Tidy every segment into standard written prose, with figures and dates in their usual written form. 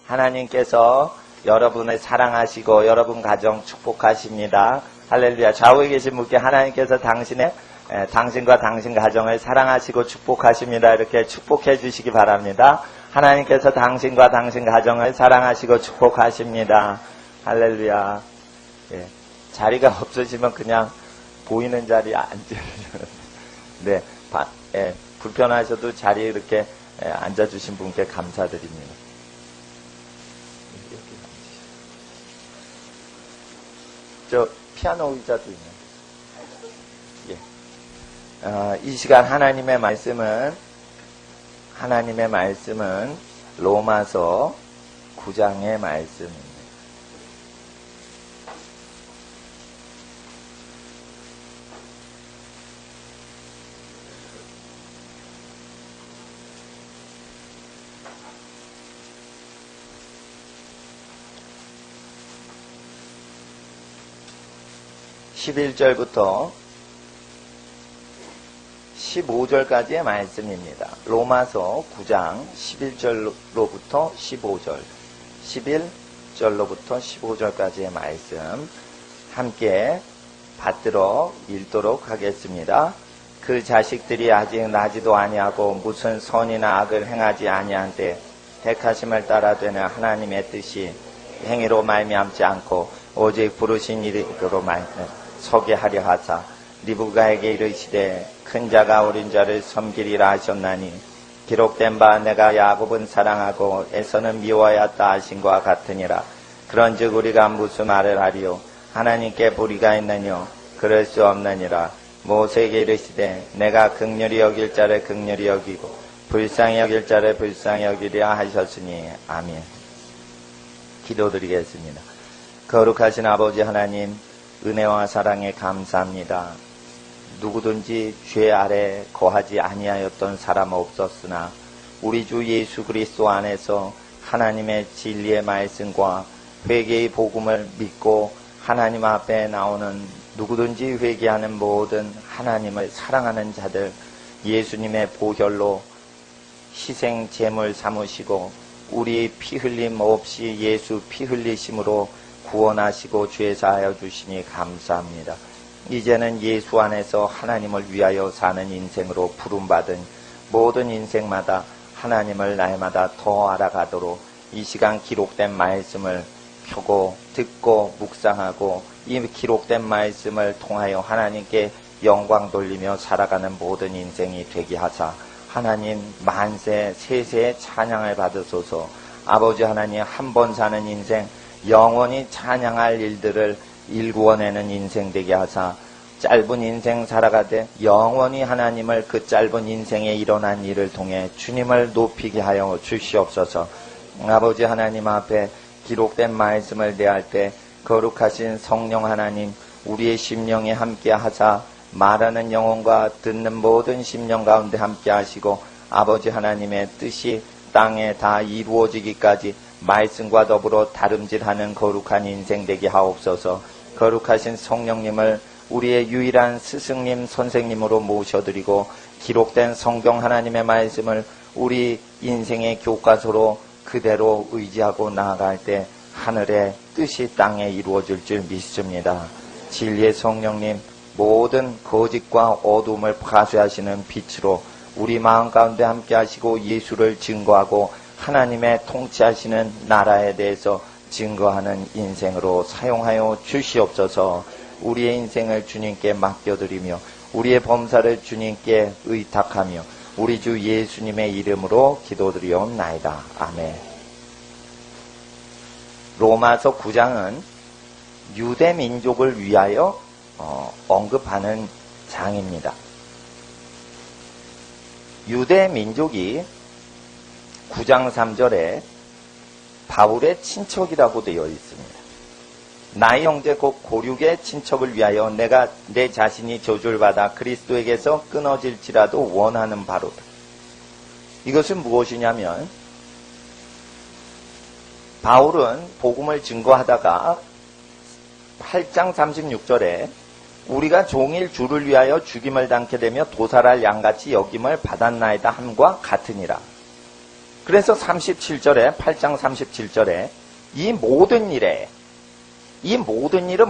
하나님께서 여러분을 사랑하시고 여러분 가정 축복하십니다. 할렐루야. 좌우에 계신 분께 하나님께서 당신과 당신 가정을 사랑하시고 축복하십니다. 이렇게 축복해 주시기 바랍니다. 하나님께서 당신과 당신 가정을 사랑하시고 축복하십니다. 할렐루야. 예, 자리가 없으시면 그냥 보이는 자리에 앉으시면 네, 불편하셔도 자리에 이렇게 앉아주신 분께 감사드립니다. 저 피아노 의자도 있네요. 예. 이 시간 하나님의 말씀은 로마서 9장의 말씀입니다. (11절부터) 15절까지의 말씀입니다. 로마서 9장 11절로부터 15절, 11절로부터 15절까지의 말씀 함께 받들어 읽도록 하겠습니다. 그 자식들이 아직 나지도 아니하고 무슨 선이나 악을 행하지 아니한 때 택하심을 따라 되는 하나님의 뜻이 행위로 말미암지 않고 오직 부르신 이름으로 서게 하려 하사 리브가에게 이르시되 큰 자가 어린 자를 섬기리라 하셨나니 기록된 바 내가 야곱은 사랑하고 에서는 미워하였다 하신과 같으니라. 그런즉 우리가 무슨 말을 하리요? 하나님께 불의가 있느뇨? 그럴 수 없느니라. 모세에게 이르시되 내가 긍휼히 여길 자를 긍휼히 여기고 불쌍히 여길 자를 불쌍히 여기리라 하셨으니 아멘. 기도드리겠습니다. 거룩하신 아버지 하나님, 은혜와 사랑에 감사합니다. 누구든지 죄 아래 거하지 아니하였던 사람 없었으나 우리 주 예수 그리스도 안에서 하나님의 진리의 말씀과 회개의 복음을 믿고 하나님 앞에 나오는 누구든지 회개하는 모든 하나님을 사랑하는 자들 예수님의 보혈로 희생 제물 삼으시고 우리 피 흘림 없이 예수 피 흘리심으로 구원하시고 죄사하여 주시니 감사합니다. 이제는 예수 안에서 하나님을 위하여 사는 인생으로 부름받은 모든 인생마다 하나님을 날마다 더 알아가도록 이 시간 기록된 말씀을 펴고 듣고 묵상하고 이 기록된 말씀을 통하여 하나님께 영광 돌리며 살아가는 모든 인생이 되게 하사 하나님 만세 세세의 찬양을 받으소서. 아버지 하나님, 한 번 사는 인생 영원히 찬양할 일들을 일구어내는 인생 되게 하사 짧은 인생 살아가되 영원히 하나님을 그 짧은 인생에 일어난 일을 통해 주님을 높이게 하여 주시옵소서. 아버지 하나님 앞에 기록된 말씀을 대할 때 거룩하신 성령 하나님, 우리의 심령에 함께 하사 말하는 영혼과 듣는 모든 심령 가운데 함께 하시고 아버지 하나님의 뜻이 땅에 다 이루어지기까지 말씀과 더불어 다름질하는 거룩한 인생 되게 하옵소서. 거룩하신 성령님을 우리의 유일한 스승님 선생님으로 모셔드리고 기록된 성경 하나님의 말씀을 우리 인생의 교과서로 그대로 의지하고 나아갈 때 하늘의 뜻이 땅에 이루어질 줄 믿습니다. 진리의 성령님, 모든 거짓과 어둠을 파쇄하시는 빛으로 우리 마음 가운데 함께 하시고 예수를 증거하고 하나님의 통치하시는 나라에 대해서 증거하는 인생으로 사용하여 주시옵소서. 우리의 인생을 주님께 맡겨드리며 우리의 범사를 주님께 의탁하며 우리 주 예수님의 이름으로 기도드리옵나이다. 아멘. 로마서 9장은 유대 민족을 위하여 언급하는 장입니다. 유대 민족이 9장 3절에 바울의 친척이라고 되어 있습니다. 나의 형제 곧 고륙의 친척을 위하여 내가 내 자신이 저주받아 그리스도에게서 끊어질지라도 원하는 바로다. 이것은 무엇이냐면 바울은 복음을 증거하다가 8장 36절에 우리가 종일 주를 위하여 죽임을 당케 되며 도살할 양같이 여김을 받았나이다 함과 같으니라. 그래서 37절에 8장 37절에 이 모든 일은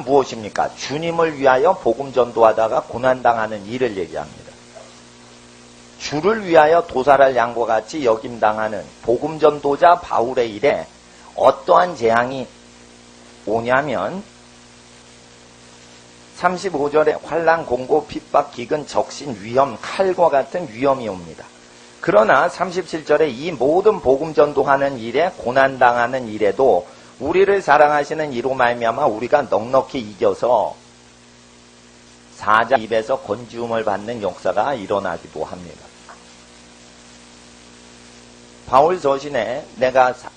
무엇입니까? 주님을 위하여 복음 전도하다가 고난당하는 일을 얘기합니다. 주를 위하여 도살할 양과 같이 여김당하는 복음 전도자 바울의 일에 어떠한 재앙이 오냐면 35절에 환난, 공고, 핍박, 기근, 적신, 위험, 칼과 같은 위험이 옵니다. 그러나 37절에 이 모든 복음 전도하는 일에 고난당하는 일에도 우리를 사랑하시는 이로 말미암아 우리가 넉넉히 이겨서 사자 입에서 건지움을 받는 역사가 일어나기도 합니다. 바울 서신에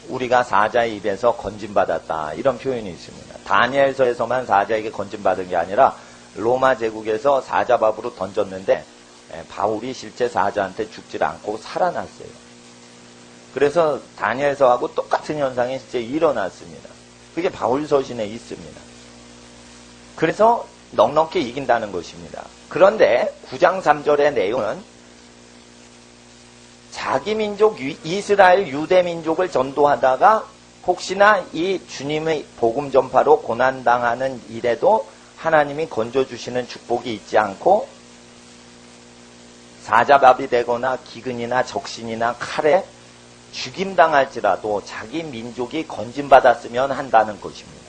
우리가 사자의 입에서 건짐받았다 이런 표현이 있습니다. 다니엘서에서만 사자에게 건짐받은 게 아니라 로마 제국에서 사자밥으로 던졌는데 바울이 실제 사자한테 죽질 않고 살아났어요. 그래서 다니엘서하고 똑같은 현상이 실제 일어났습니다. 그게 바울 서신에 있습니다. 그래서 넉넉히 이긴다는 것입니다. 그런데 9장 3절의 내용은 자기 민족 이스라엘 유대 민족을 전도하다가 혹시나 이 주님의 복음 전파로 고난당하는 일에도 하나님이 건져주시는 축복이 있지 않고 사자밥이 되거나 기근이나 적신이나 칼에 죽임당할지라도 자기 민족이 건짐받았으면 한다는 것입니다.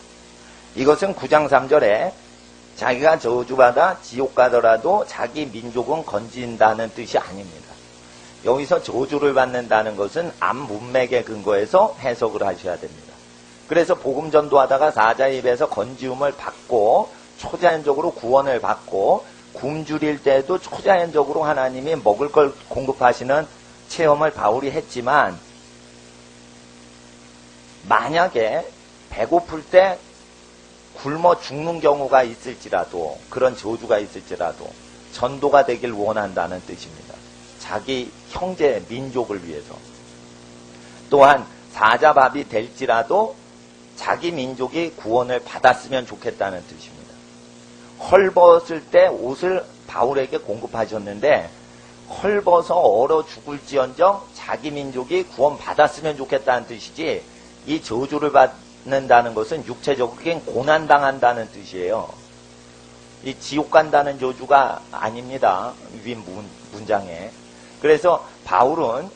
이것은 9장 3절에 자기가 저주받아 지옥 가더라도 자기 민족은 건진다는 뜻이 아닙니다. 여기서 저주를 받는다는 것은 암 문맥에 근거해서 해석을 하셔야 됩니다. 그래서 복음 전도하다가 사자의 입에서 건지움을 받고 초자연적으로 구원을 받고 굶주릴 때도 초자연적으로 하나님이 먹을 걸 공급하시는 체험을 바울이 했지만 만약에 배고플 때 굶어 죽는 경우가 있을지라도 그런 저주가 있을지라도 전도가 되길 원한다는 뜻입니다. 자기 형제 민족을 위해서 또한 사자밥이 될지라도 자기 민족이 구원을 받았으면 좋겠다는 뜻입니다. 헐벗을 때 옷을 바울에게 공급하셨는데 헐벗어 얼어 죽을지언정 자기 민족이 구원 받았으면 좋겠다는 뜻이지 이 저주를 받는다는 것은 육체적인 고난당한다는 뜻이에요. 이 지옥 간다는 저주가 아닙니다. 위 문장에. 그래서 바울은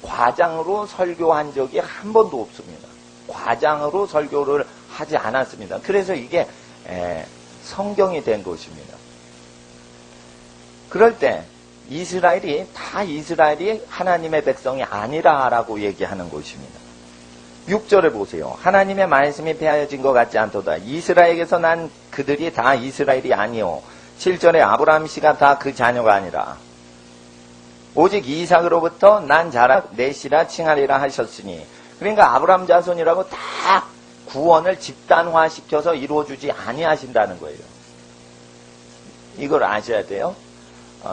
과장으로 설교한 적이 한 번도 없습니다. 과장으로 설교를 하지 않았습니다. 그래서 이게 성경이 된 것입니다. 그럴 때 이스라엘이 하나님의 백성이 아니라라고 얘기하는 것입니다. 6절을 보세요. 하나님의 말씀이 폐하여진 것 같지 않도다. 이스라엘에게서 난 그들이 다 이스라엘이 아니요. 7절에 아브라함 씨가 다 그 자녀가 아니라 오직 이삭으로부터 난 자라 내 씨라 칭하리라 하셨으니 그러니까 아브라함 자손이라고 다 구원을 집단화시켜서 이루어주지 아니하신다는 거예요. 이걸 아셔야 돼요.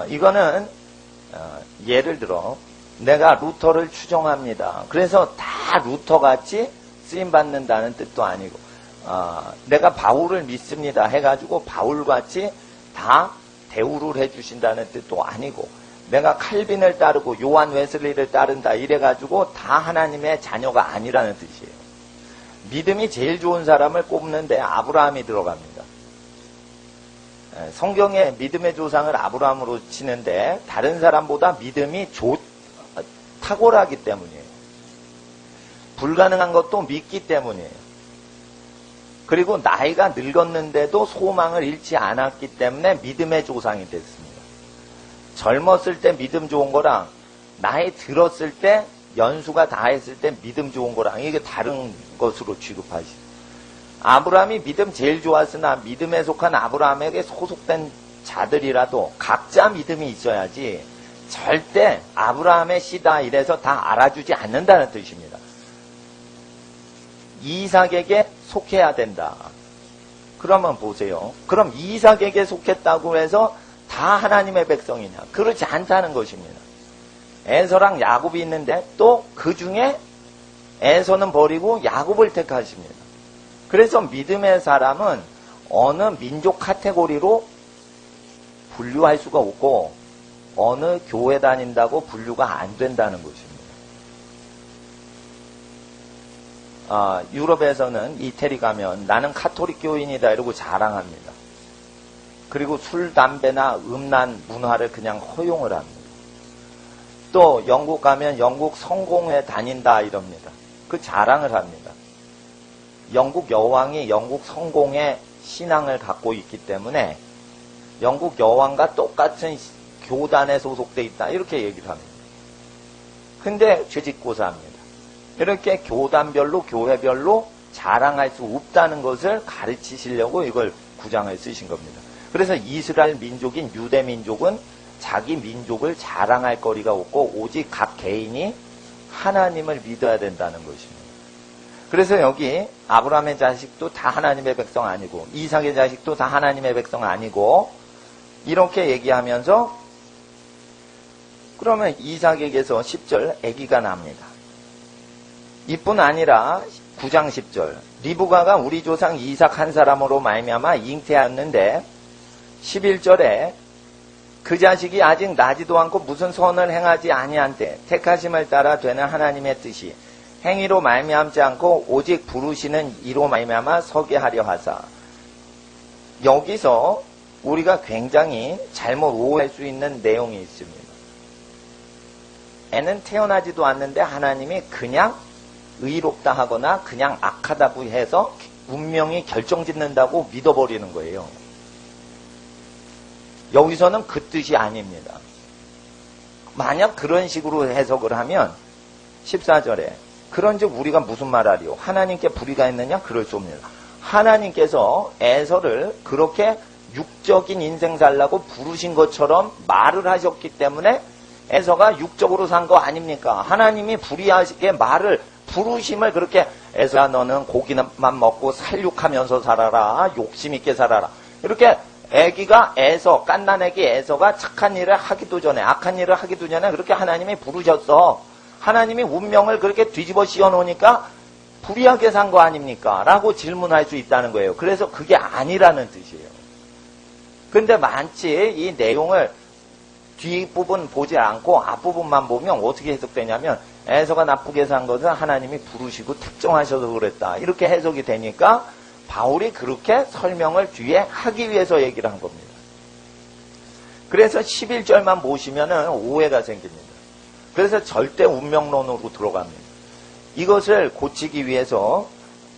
이거는 예를 들어 내가 루터를 추종합니다. 그래서 다 루터같이 쓰임받는다는 뜻도 아니고 내가 바울을 믿습니다 해가지고 바울같이 다 대우를 해주신다는 뜻도 아니고 내가 칼빈을 따르고 요한 웨슬리를 따른다 이래가지고 다 하나님의 자녀가 아니라는 뜻이에요. 믿음이 제일 좋은 사람을 꼽는데 아브라함이 들어갑니다. 성경에 믿음의 조상을 아브라함으로 치는데 다른 사람보다 믿음이 탁월하기 때문이에요. 불가능한 것도 믿기 때문이에요. 그리고 나이가 늙었는데도 소망을 잃지 않았기 때문에 믿음의 조상이 됐습니다. 젊었을 때 믿음 좋은 거랑 나이 들었을 때 연수가 다했을 때 믿음 좋은 거랑 이게 다른 것으로 취급하시죠. 아브라함이 믿음 제일 좋았으나 믿음에 속한 아브라함에게 소속된 자들이라도 각자 믿음이 있어야지 절대 아브라함의 씨다 이래서 다 알아주지 않는다는 뜻입니다. 이삭에게 속해야 된다. 그러면 보세요. 그럼 이삭에게 속했다고 해서 다 하나님의 백성이냐? 그렇지 않다는 것입니다. 에서랑 야곱이 있는데 또 그 중에 에서는 버리고 야곱을 택하십니다. 그래서 믿음의 사람은 어느 민족 카테고리로 분류할 수가 없고 어느 교회 다닌다고 분류가 안 된다는 것입니다. 유럽에서는 이태리 가면 나는 카톨릭 교인이다 이러고 자랑합니다. 그리고 술, 담배나 음란 문화를 그냥 허용을 합니다. 또 영국 가면 영국 성공회 다닌다 이럽니다. 그 자랑을 합니다. 영국 여왕이 영국 성공회 신앙을 갖고 있기 때문에 영국 여왕과 똑같은 교단에 소속돼 있다 이렇게 얘기를 합니다. 근데 죄짓고사합니다. 이렇게 교단별로 교회별로 자랑할 수 없다는 것을 가르치시려고 이걸 구장을 쓰신 겁니다. 그래서 이스라엘 민족인 유대 민족은 자기 민족을 자랑할 거리가 없고 오직 각 개인이 하나님을 믿어야 된다는 것입니다. 그래서 여기 아브라함의 자식도 다 하나님의 백성 아니고 이삭의 자식도 다 하나님의 백성 아니고 이렇게 얘기하면서 그러면 이삭에게서 10절 아기가 납니다. 이뿐 아니라 9장 10절 리브가가 우리 조상 이삭 한 사람으로 말미암아 잉태하였는데 11절에 그 자식이 아직 나지도 않고 무슨 선을 행하지 아니한 때 택하심을 따라 되는 하나님의 뜻이 행위로 말미암지 않고 오직 부르시는 이로 말미암아 서게 하려 하사. 여기서 우리가 굉장히 잘못 오해할 수 있는 내용이 있습니다. 애는 태어나지도 않는데 하나님이 그냥 의롭다 하거나 그냥 악하다고 해서 운명이 결정짓는다고 믿어버리는 거예요. 여기서는 그 뜻이 아닙니다. 만약 그런 식으로 해석을 하면 14절에 그런즉 우리가 무슨 말하리요? 하나님께 불의가 있느냐? 그럴 수 없느냐. 하나님께서 에서를 그렇게 육적인 인생 살라고 부르신 것처럼 말을 하셨기 때문에 에서가 육적으로 산 거 아닙니까? 하나님이 불의하시게 말을 부르심을 그렇게 에서야 너는 고기만 먹고 살육하면서 살아라. 욕심 있게 살아라. 이렇게 애기가 에서 깐난 애기 에서가 착한 일을 하기도 전에 악한 일을 하기도 전에 그렇게 하나님이 부르셨어. 하나님이 운명을 그렇게 뒤집어 씌워놓으니까 불의하게 산 거 아닙니까? 라고 질문할 수 있다는 거예요. 그래서 그게 아니라는 뜻이에요. 근데 만치 이 내용을 뒷부분 보지 않고 앞부분만 보면 어떻게 해석되냐면 에서가 나쁘게 산 것은 하나님이 부르시고 특정하셔서 그랬다. 이렇게 해석이 되니까 바울이 그렇게 설명을 뒤에 하기 위해서 얘기를 한 겁니다. 그래서 11절만 보시면 오해가 생깁니다. 그래서 절대 운명론으로 들어갑니다. 이것을 고치기 위해서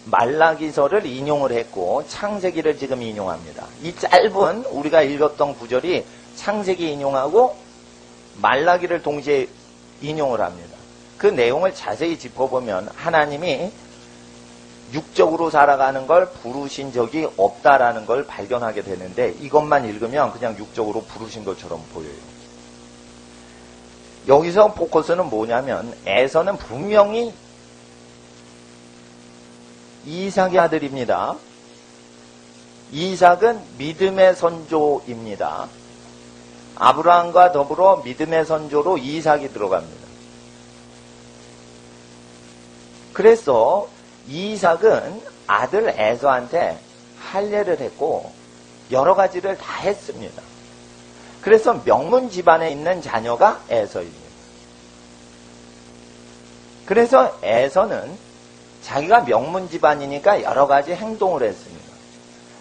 말라기서를 인용을 했고 창세기를 지금 인용합니다. 이 짧은 우리가 읽었던 구절이 창세기 인용하고 말라기를 동시에 인용을 합니다. 그 내용을 자세히 짚어보면 하나님이 육적으로 살아가는 걸 부르신 적이 없다라는 걸 발견하게 되는데 이것만 읽으면 그냥 육적으로 부르신 것처럼 보여요. 여기서 포커스는 뭐냐면 에서는 분명히 이삭의 아들입니다. 이삭은 믿음의 선조입니다. 아브라함과 더불어 믿음의 선조로 이삭이 들어갑니다. 그래서 이삭은 아들 에서한테 할례를 했고 여러 가지를 다 했습니다. 그래서 명문 집안에 있는 자녀가 에서입니다. 그래서 에서는 자기가 명문 집안이니까 여러 가지 행동을 했습니다.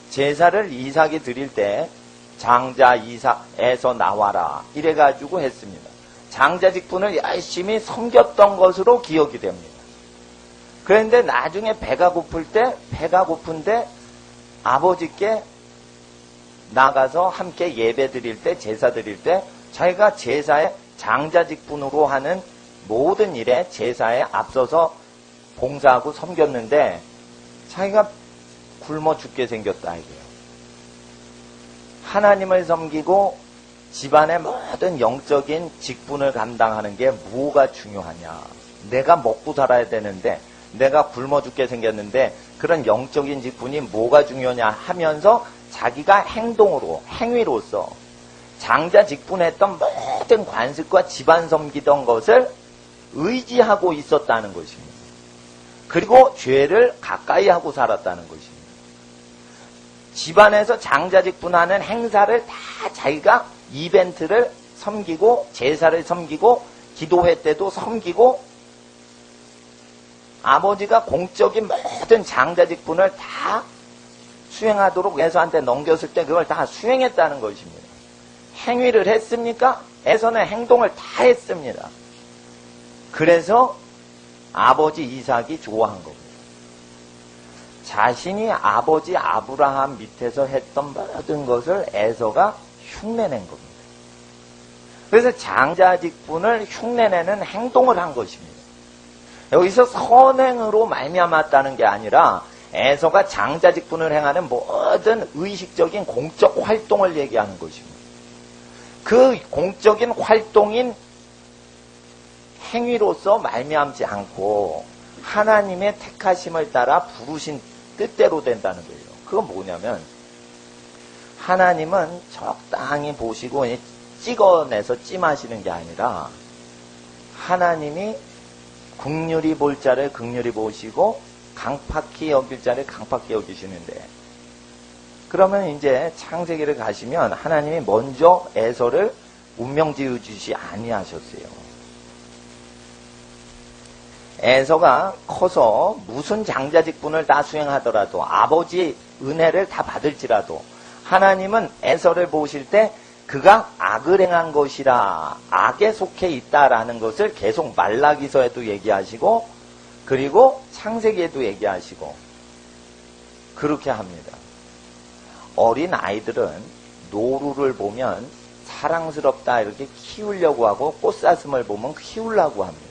제사를 이삭이 드릴 때 장자 이삭에서 나와라 이래가지고 했습니다. 장자 직분을 열심히 섬겼던 것으로 기억이 됩니다. 그런데 나중에 배가 고픈데 아버지께 나가서 함께 예배 드릴 때 제사 드릴 때 자기가 제사에 장자 직분으로 하는 모든 일에 제사에 앞서서 봉사하고 섬겼는데 자기가 굶어 죽게 생겼다 이거예요. 하나님을 섬기고 집안의 모든 영적인 직분을 감당하는 게 뭐가 중요하냐. 내가 먹고 살아야 되는데 내가 굶어 죽게 생겼는데 그런 영적인 직분이 뭐가 중요하냐 하면서 자기가 행동으로 행위로서 장자 직분했던 모든 관습과 집안 섬기던 것을 의지하고 있었다는 것입니다. 그리고 죄를 가까이 하고 살았다는 것입니다. 집안에서 장자 직분하는 행사를 다 자기가 이벤트를 섬기고 제사를 섬기고 기도회 때도 섬기고 아버지가 공적인 모든 장자직분을 다 수행하도록 에서한테 넘겼을 때 그걸 다 수행했다는 것입니다. 행위를 했습니까? 에서는 행동을 다 했습니다. 그래서 아버지 이삭이 좋아한 겁니다. 자신이 아버지 아브라함 밑에서 했던 모든 것을 에서가 흉내낸 겁니다. 그래서 장자직분을 흉내내는 행동을 한 것입니다. 여기서 선행으로 말미암았다는 게 아니라 에서가 장자직분을 행하는 모든 의식적인 공적 활동을 얘기하는 것입니다. 그 공적인 활동인 행위로서 말미암지 않고 하나님의 택하심을 따라 부르신 뜻대로 된다는 거예요. 그건 뭐냐면 하나님은 적당히 보시고 찍어내서 찜하시는 게 아니라 하나님이 긍휼히 볼 자를 긍휼히 보시고 강팍히 여길 자를 강팍히 여기시는데, 그러면 이제 창세기를 가시면 하나님이 먼저 에서를 운명 지어주시 아니하셨어요. 에서가 커서 무슨 장자직분을 다 수행하더라도 아버지 은혜를 다 받을지라도 하나님은 에서를 보실 때 그가 악을 행한 것이라, 악에 속해 있다라는 것을 계속 말라기서에도 얘기하시고 그리고 창세기에도 얘기하시고 그렇게 합니다. 어린 아이들은 노루를 보면 사랑스럽다 이렇게 키우려고 하고 꽃사슴을 보면 키우려고 합니다.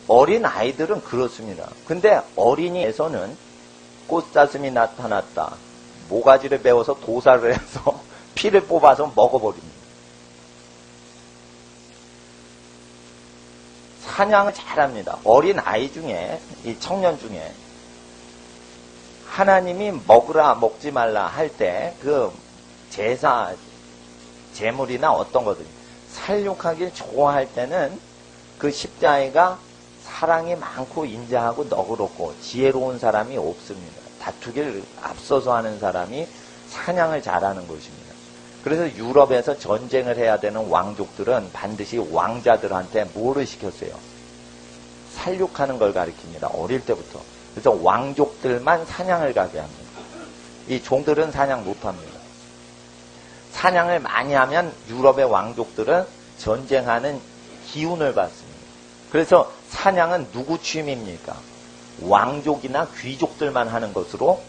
어린 아이들은 그렇습니다. 근데 어린이에서는 꽃사슴이 나타났다, 모가지를 베어서 도살을 해서 피를 뽑아서 먹어버립니다. 사냥을 잘합니다. 어린 아이 중에, 이 청년 중에 하나님이 먹으라 먹지 말라 할 때 그 제사, 제물이나 어떤 것들 살육하길 좋아할 때는 그 십자이가 사랑이 많고 인자하고 너그럽고 지혜로운 사람이 없습니다. 다투기를 앞서서 하는 사람이 사냥을 잘하는 것입니다. 그래서 유럽에서 전쟁을 해야 되는 왕족들은 반드시 왕자들한테 뭐를 시켰어요? 살육하는 걸 가리킵니다. 어릴 때부터. 그래서 왕족들만 사냥을 가게 합니다. 이 종들은 사냥 못합니다. 사냥을 많이 하면 유럽의 왕족들은 전쟁하는 기운을 받습니다. 그래서 사냥은 누구 취미입니까? 왕족이나 귀족들만 하는 것으로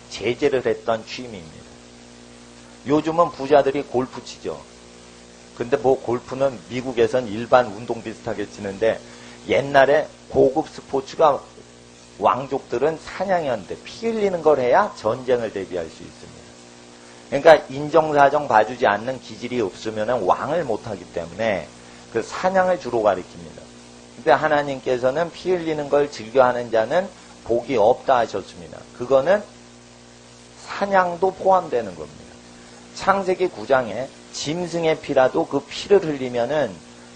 제재를 했던 취미입니다. 요즘은 부자들이 골프 치죠. 근데 뭐 골프는 미국에선 일반 운동 비슷하게 치는데 옛날에 고급 스포츠가 왕족들은 사냥이었는데 피 흘리는 걸 해야 전쟁을 대비할 수 있습니다. 그러니까 인정사정 봐주지 않는 기질이 없으면 왕을 못하기 때문에 그 사냥을 주로 가리킵니다. 근데 하나님께서는 피 흘리는 걸 즐겨하는 자는 복이 없다 하셨습니다. 그거는 사냥도 포함되는 겁니다. 창세기 9장에 짐승의 피라도 그 피를 흘리면은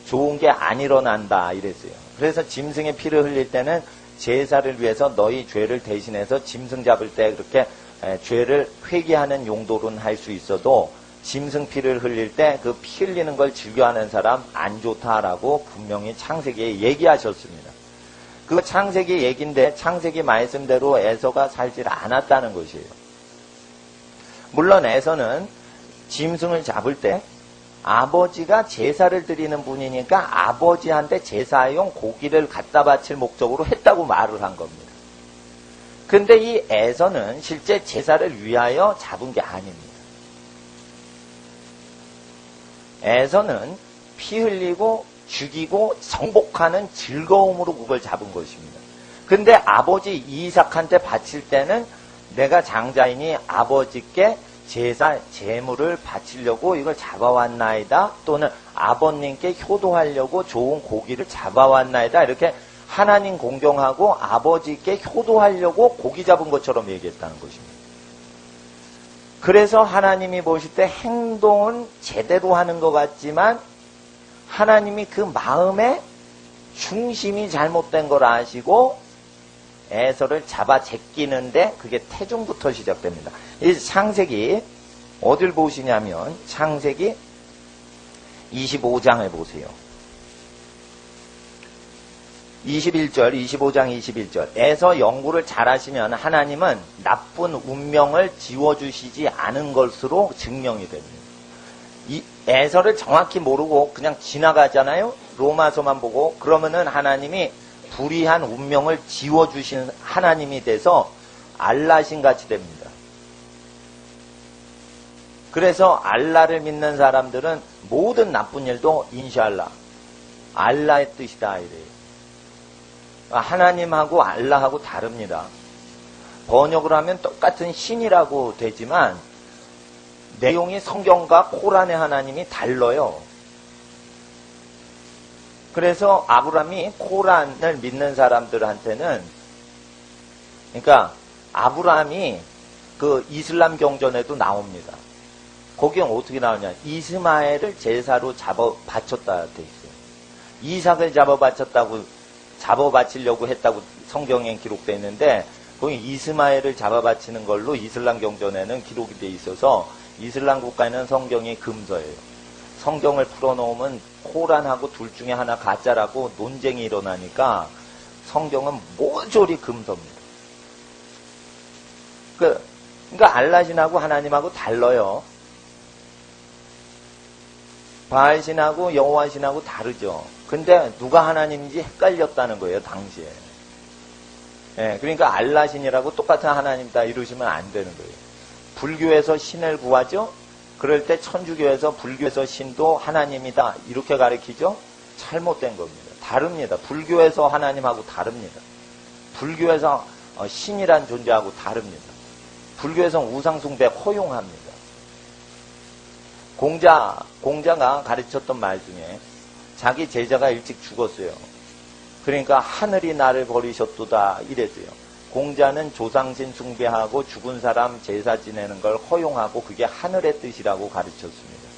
좋은 게 안 일어난다 이랬어요. 그래서 짐승의 피를 흘릴 때는 제사를 위해서 너희 죄를 대신해서 짐승 잡을 때 그렇게 죄를 회개하는 용도로는 할 수 있어도 짐승 피를 흘릴 때 그 피 흘리는 걸 즐겨하는 사람 안 좋다라고 분명히 창세기에 얘기하셨습니다. 그 창세기 얘기인데 창세기 말씀대로 에서가 살질 않았다는 것이에요. 물론 에서는 짐승을 잡을 때 아버지가 제사를 드리는 분이니까 아버지한테 제사용 고기를 갖다 바칠 목적으로 했다고 말을 한 겁니다. 근데 이 에서는 실제 제사를 위하여 잡은 게 아닙니다. 에서는 피 흘리고 죽이고 정복하는 즐거움으로 그걸 잡은 것입니다. 근데 아버지 이삭한테 바칠 때는 내가 장자이니 아버지께 제사, 제물을 바치려고 이걸 잡아왔나이다, 또는 아버님께 효도하려고 좋은 고기를 잡아왔나이다, 이렇게 하나님 공경하고 아버지께 효도하려고 고기 잡은 것처럼 얘기했다는 것입니다. 그래서 하나님이 보실 때 행동은 제대로 하는 것 같지만 하나님이 그 마음의 중심이 잘못된 걸 아시고 에서를 잡아 제끼는데 그게 태중부터 시작됩니다. 이 창세기 어딜 보시냐면 창세기 25장을 보세요. 21절, 25장 21절에서 연구를 잘 하시면 하나님은 나쁜 운명을 지워주시지 않은 것으로 증명이 됩니다. 이 에서를 정확히 모르고 그냥 지나가잖아요. 로마서만 보고. 그러면은 하나님이 불의한 운명을 지워주신 하나님이 돼서 알라신 같이 됩니다. 그래서 알라를 믿는 사람들은 모든 나쁜 일도 인샬라, 알라의 뜻이다 이래요. 하나님하고 알라하고 다릅니다. 번역을 하면 똑같은 신이라고 되지만 내용이 성경과 코란의 하나님이 달라요. 그래서 아브라함이 코란을 믿는 사람들한테는, 그러니까 아브라함이 그 이슬람 경전에도 나옵니다. 거기에 어떻게 나오냐? 이스마엘을 제사로 바쳤다 돼 있어요. 이삭을 바치려고 했다고 성경에 기록되어 있는데, 거기 이스마엘을 바치는 걸로 이슬람 경전에는 기록이 되어 있어서 이슬람 국가에는 성경이 금서예요. 성경을 풀어놓으면 코란하고 둘 중에 하나 가짜라고 논쟁이 일어나니까 성경은 모조리 금서입니다. 그러니까 알라신하고 하나님하고 달라요. 바알신하고 여호와신하고 다르죠. 근데 누가 하나님인지 헷갈렸다는 거예요, 당시에. 예, 그러니까 알라신이라고 똑같은 하나님이다 이러시면 안 되는 거예요. 불교에서 신을 구하죠? 그럴 때 천주교에서 불교에서 신도 하나님이다 이렇게 가르치죠? 잘못된 겁니다. 다릅니다. 불교에서 하나님하고 다릅니다. 불교에서 신이란 존재하고 다릅니다. 불교에서는 우상숭배 허용합니다. 공자가 가르쳤던 말 중에 자기 제자가 일찍 죽었어요. 그러니까 하늘이 나를 버리셨도다 이랬어요. 공자는 조상신 숭배하고 죽은 사람 제사 지내는 걸 허용하고 그게 하늘의 뜻이라고 가르쳤습니다.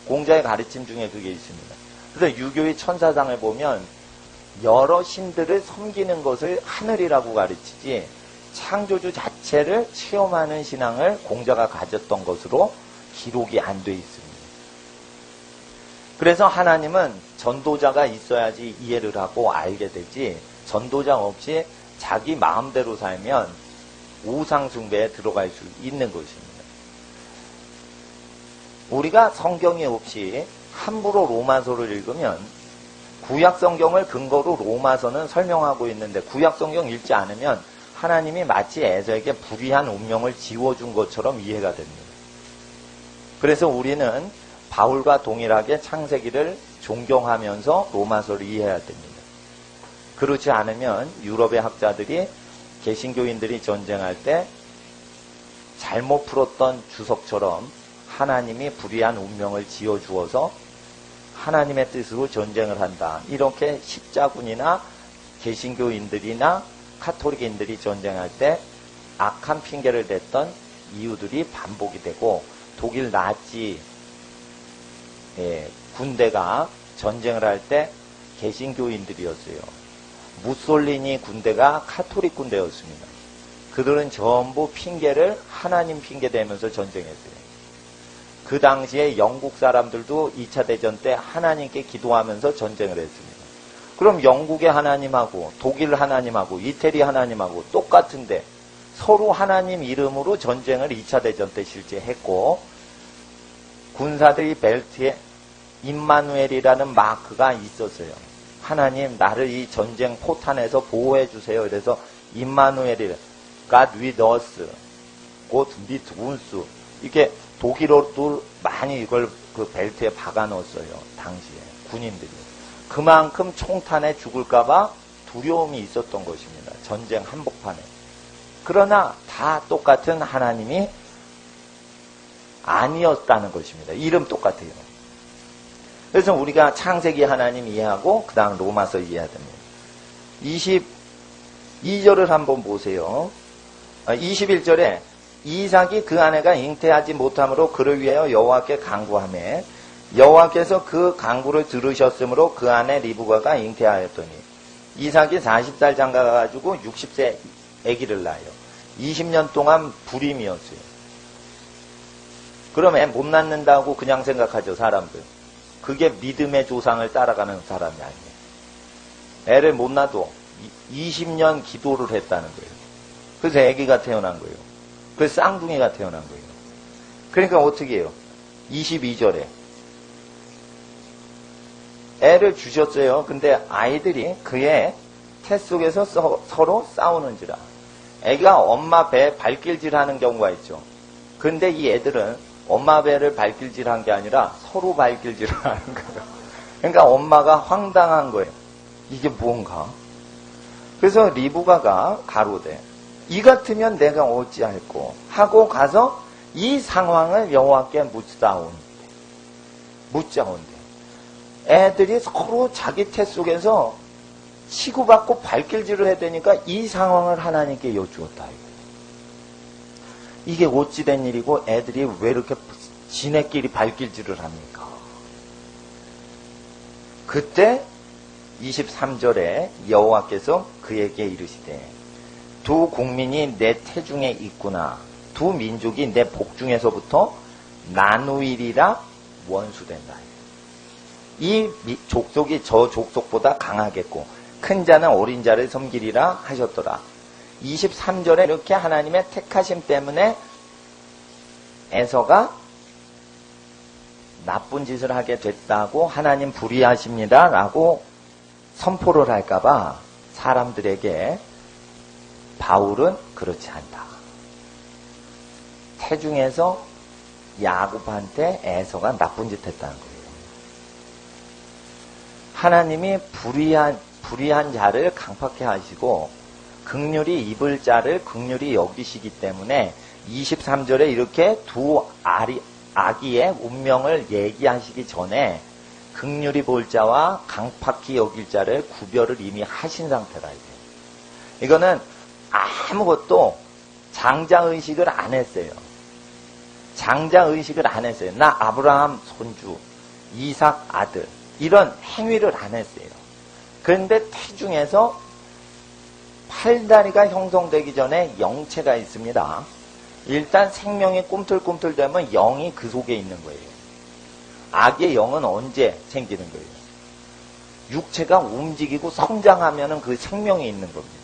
공자의 가르침 중에 그게 있습니다. 그래서 유교의 천사상을 보면 여러 신들을 섬기는 것을 하늘이라고 가르치지 창조주 자체를 체험하는 신앙을 공자가 가졌던 것으로 기록이 안 돼 있습니다. 그래서 하나님은 전도자가 있어야지 이해를 하고 알게 되지, 전도자 없이 자기 마음대로 살면 우상숭배에 들어갈 수 있는 것입니다. 우리가 성경이 없이 함부로 로마서를 읽으면 구약성경을 근거로 로마서는 설명하고 있는데 구약성경 읽지 않으면 하나님이 마치 에서에게 불의한 운명을 지워준 것처럼 이해가 됩니다. 그래서 우리는 바울과 동일하게 창세기를 존경하면서 로마서를 이해해야 됩니다. 그렇지 않으면 유럽의 학자들이 개신교인들이 전쟁할 때 잘못 풀었던 주석처럼 하나님이 불의한 운명을 지어주어서 하나님의 뜻으로 전쟁을 한다. 이렇게 십자군이나 개신교인들이나 카톨릭인들이 전쟁할 때 악한 핑계를 댔던 이유들이 반복이 되고 독일 나치 군대가 전쟁을 할 때 개신교인들이었어요. 무솔리니 군대가 카톨릭 군대였습니다. 그들은 전부 핑계를 하나님 핑계 대면서 전쟁했어요. 그 당시에 영국 사람들도 2차 대전 때 하나님께 기도하면서 전쟁을 했습니다. 그럼 영국의 하나님하고 독일 하나님하고 이태리 하나님하고 똑같은데 서로 하나님 이름으로 전쟁을 2차 대전 때 실제 했고, 군사들이 벨트에 임마누엘이라는 마크가 있었어요. 하나님 나를 이 전쟁 포탄에서 보호해 주세요. 그래서 임마누엘이 God with us, God with uns, 이렇게 독일어도 많이 이걸 그 벨트에 박아 넣었어요. 당시에 군인들이. 그만큼 총탄에 죽을까봐 두려움이 있었던 것입니다. 전쟁 한복판에. 그러나 다 똑같은 하나님이 아니었다는 것입니다. 이름 똑같아요. 그래서 우리가 창세기 하나님 이해하고 그 다음 로마서 이해해야 됩니다. 22절을 한번 보세요. 21절에 이삭이 그 아내가 잉태하지 못함으로 그를 위하여 여호와께 간구하매 여호와께서 그 간구를 들으셨으므로 그 아내 리브가가 잉태하였더니 이삭이 40살 장가가지고 60세 아기를 낳아요. 20년 동안 불임이었어요. 그러면 못 낳는다고 그냥 생각하죠, 사람들. 그게 믿음의 조상을 따라가는 사람이 아니에요. 애를 못 낳아도 20년 기도를 했다는 거예요. 그래서 아기가 태어난 거예요. 그래서 쌍둥이가 태어난 거예요. 그러니까 어떻게 해요? 22절에 애를 주셨어요. 근데 아이들이 그의 태 속에서 서로 싸우는지라. 애가 엄마 배 발길질하는 경우가 있죠. 근데 이 애들은 엄마 배를 발길질한 게 아니라 서로 발길질을 하는 거예요. 그러니까 엄마가 황당한 거예요. 이게 뭔가? 그래서 리브가가 가로되 이 같으면 내가 어찌할꼬 하고 가서 이 상황을 여호와께 묻자온대. 애들이 서로 자기 태 속에서 치고받고 발길질을 해야 되니까 이 상황을 하나님께 여쭈었다. 이게 어찌 된 일이고 애들이 왜 이렇게 지네끼리 발길질을 합니까? 그때 23절에 여호와께서 그에게 이르시되 두 국민이 내 태중에 있구나. 두 민족이 내 복중에서부터 나누이리라 원수된다. 이 족속이 저 족속보다 강하겠고 큰 자는 어린 자를 섬기리라 하셨더라. 23절에 이렇게 하나님의 택하심 때문에 에서가 나쁜 짓을 하게 됐다고 하나님 불의하십니다 라고 선포를 할까봐 사람들에게 바울은 그렇지 않다. 태중에서 야곱한테 에서가 나쁜 짓 했다는 거예요. 하나님이 불의한 자를 강팍해 하시고 긍휼히 입을 자를 긍휼히 여기시기 때문에 23절에 이렇게 두 아기의 운명을 얘기하시기 전에 긍휼히 볼 자와 강팍히 여길 자를 구별을 이미 하신 상태라. 이거는 아무것도 장자의식을 안 했어요. 장자의식을 안 했어요. 나 아브라함 손주, 이삭 아들 이런 행위를 안 했어요. 그런데 태중에서 팔다리가 형성되기 전에 영체가 있습니다. 일단 생명이 꿈틀꿈틀되면 영이 그 속에 있는 거예요. 악의 영은 언제 생기는 거예요? 육체가 움직이고 성장하면 그 생명이 있는 겁니다.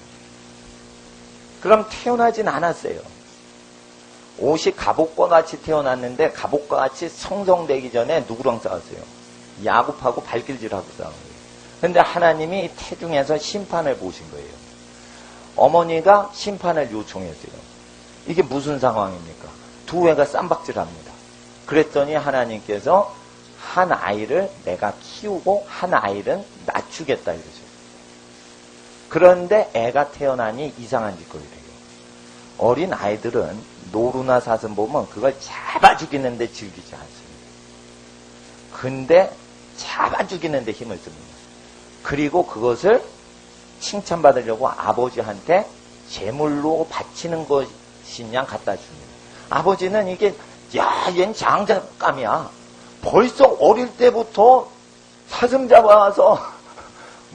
그럼 태어나진 않았어요. 옷이 갑옷과 같이 태어났는데 갑옷과 같이 성성되기 전에 누구랑 싸웠어요? 야곱하고 발길질하고 싸운 거예요. 그런데 하나님이 태중에서 심판을 보신 거예요. 어머니가 심판을 요청했어요. 이게 무슨 상황입니까? 두 애가 쌈박질합니다. 그랬더니 하나님께서 한 아이를 내가 키우고 한 아이는 낮추겠다 이러죠. 그런데 애가 태어나니 이상한 짓거리를 해요. 어린 아이들은 노루나 사슴 보면 그걸 잡아 죽이는데 즐기지 않습니다. 근데 잡아 죽이는데 힘을 씁니다. 그리고 그것을 칭찬받으려고 아버지한테 제물로 바치는 것인 양 갖다 줍니다. 아버지는 이게 얜 장작감이야. 벌써 어릴 때부터 사슴 잡아와서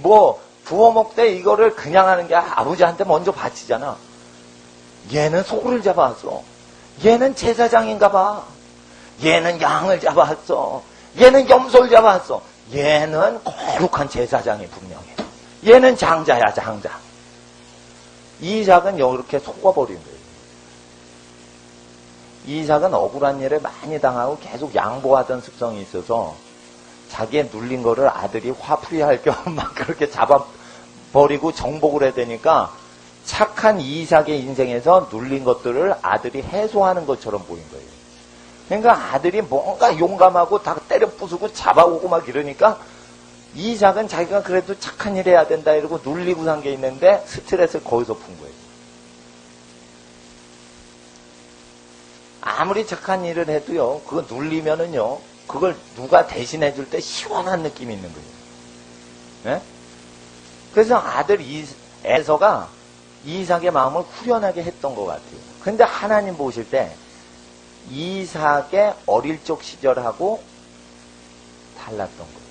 구워 먹되 이거를 그냥 하는 게 아버지한테 먼저 바치잖아. 얘는 소를 잡아왔어. 얘는 제사장인가 봐. 얘는 양을 잡아왔어. 얘는 염소를 잡아왔어. 얘는 거룩한 제사장이 분명해. 얘는 장자야, 장자. 이삭은 이렇게 속아버린 거예요. 이삭은 억울한 일을 많이 당하고 계속 양보하던 습성이 있어서 자기의 눌린 거를 아들이 화풀이할 겸 막 그렇게 잡아버리고 정복을 해야 되니까 착한 이삭의 인생에서 눌린 것들을 아들이 해소하는 것처럼 보인 거예요. 그러니까 아들이 뭔가 용감하고 다 때려 부수고 잡아오고 막 이러니까 이삭은 자기가 그래도 착한 일 해야 된다 이러고 눌리고 산 게 있는데 스트레스를 거기서 푼 거예요. 아무리 착한 일을 해도요, 그거 눌리면은요, 그걸 누가 대신해 줄 때 시원한 느낌이 있는 거예요. 네? 그래서 아들 에서가 이삭의 마음을 후련하게 했던 것 같아요. 근데 하나님 보실 때 이삭의 어릴 적 시절하고 달랐던 거예요.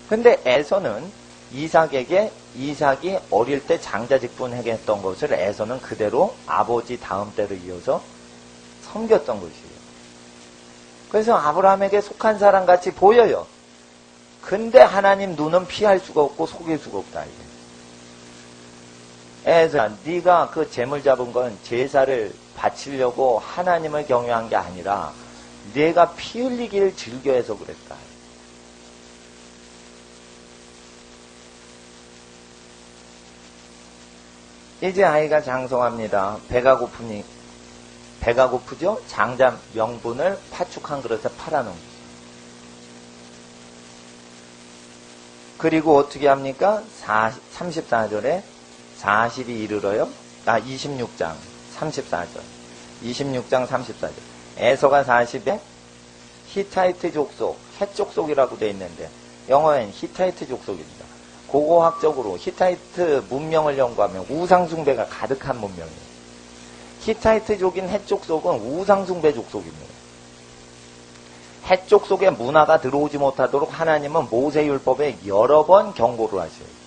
근데 에서는 이삭이 어릴 때 장자직분하게 했던 것을 에서는 그대로 아버지 다음 때를 이어서 섬겼던 것이에요. 그래서 아브라함에게 속한 사람 같이 보여요. 근데 하나님 눈은 피할 수가 없고 속일 수가 없다. 이게. 에서 네가 그 재물 잡은 건 제사를 바치려고 하나님을 경외한 게 아니라 내가 피 흘리기를 즐겨해서 그랬다. 이제 아이가 장성합니다. 배가 고프죠? 장자 명분을 팥죽 한 그릇에 팔아놓은 거죠. 그리고 어떻게 합니까? 34절에 40이 이르러요. 26장 34절. 26장 34절. 에서가 40에 히타이트 족속, 헷 족속이라고 되어 있는데 영어엔 히타이트 족속입니다. 고고학적으로 히타이트 문명을 연구하면 우상숭배가 가득한 문명이에요. 히타이트족인 헷 족속은 우상숭배 족속입니다. 헷 족속의 문화가 들어오지 못하도록 하나님은 모세율법에 여러 번 경고를 하셔요.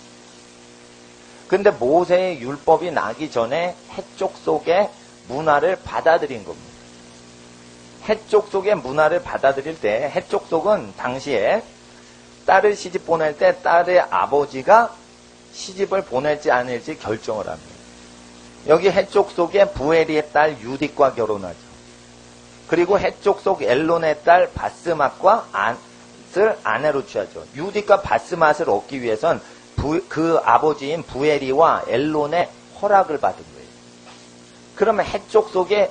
근데 모세의 율법이 나기 전에 헷 족속의 문화를 받아들인 겁니다. 헷 족속의 문화를 받아들일 때 헷 족속은 당시에 딸을 시집 보낼 때 딸의 아버지가 시집을 보낼지 아닐지 결정을 합니다. 여기 헷 족속의 부에리의 딸 유딕과 결혼하죠. 그리고 헷 족속 엘론의 딸 바스맛과 을 아내로 취하죠. 유딕과 바스맛을 얻기 위해선 그 아버지인 부에리와 엘론의 허락을 받은 거예요. 그러면 헷 족속의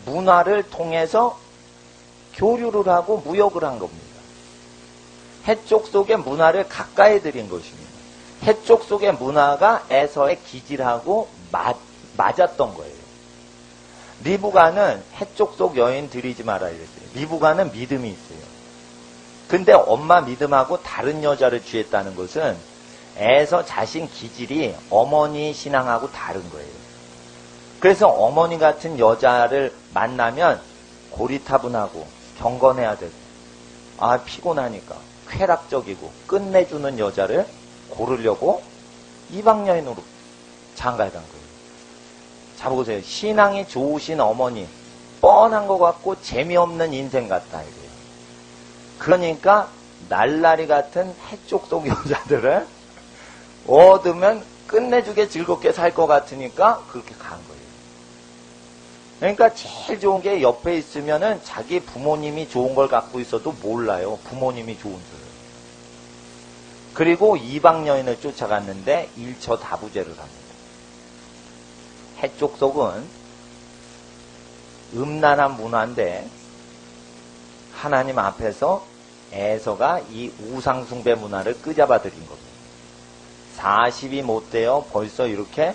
문화를 통해서 교류를 하고 무역을 한 겁니다. 헷 족속의 문화를 가까이 들인 것입니다. 헷 족속의 문화가 에서의 기질하고 맞았던 거예요. 리브가는 헷 족속 여인 들이지 말아야 돼요. 리브가는 믿음이 있어요. 근데 엄마 믿음하고 다른 여자를 취했다는 것은 에서 자신 기질이 어머니 신앙하고 다른 거예요. 그래서 어머니 같은 여자를 만나면 고리타분하고 경건해야 되고 피곤하니까 쾌락적이고 끝내주는 여자를 고르려고 이방 여인으로 장가해 간 거예요. 자 보세요. 신앙이 좋으신 어머니 뻔한 것 같고 재미없는 인생 같다 이거예요. 그러니까 날라리 같은 해쪽속 여자들을 얻으면 끝내주게 즐겁게 살 것 같으니까 그렇게 간 거예요. 그러니까 제일 좋은 게 옆에 있으면은 자기 부모님이 좋은 걸 갖고 있어도 몰라요. 부모님이 좋은 줄. 그리고 이방 여인을 쫓아갔는데 일처다부제를 합니다. 해쪽 속은 음란한 문화인데 하나님 앞에서 에서가 이 우상숭배 문화를 끄잡아들인 겁니다. 40이 못 되어 벌써 이렇게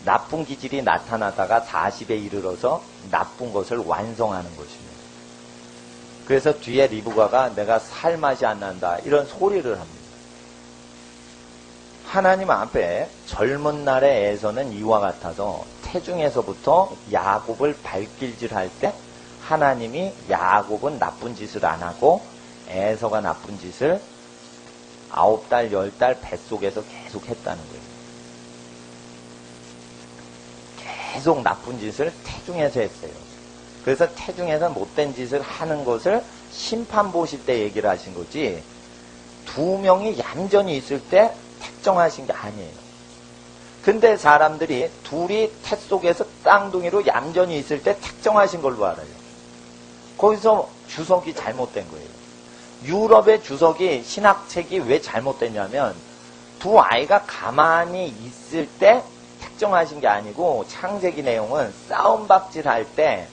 나쁜 기질이 나타나다가 40에 이르러서 나쁜 것을 완성하는 것입니다. 그래서 뒤에 리브가가 내가 살 맛이 안 난다 이런 소리를 합니다. 하나님 앞에 젊은 날의 에서는 이와 같아서 태중에서부터 야곱을 발길질할 때 하나님이 야곱은 나쁜 짓을 안 하고 에서가 나쁜 짓을 9달, 10달 뱃속에서 계속 했다는 거예요. 계속 나쁜 짓을 태중에서 했어요. 그래서 태중에서 못된 짓을 하는 것을 심판 보실 때 얘기를 하신 거지 두 명이 얌전히 있을 때 택정하신 게 아니에요. 근데 사람들이 둘이 태 속에서 쌍둥이로 얌전히 있을 때 택정하신 걸로 알아요. 거기서 주석이 잘못된 거예요. 유럽의 주석이 신학책이 왜 잘못됐냐면 두 아이가 가만히 있을 때 택정하신 게 아니고 창세기 내용은 싸움박질 할 때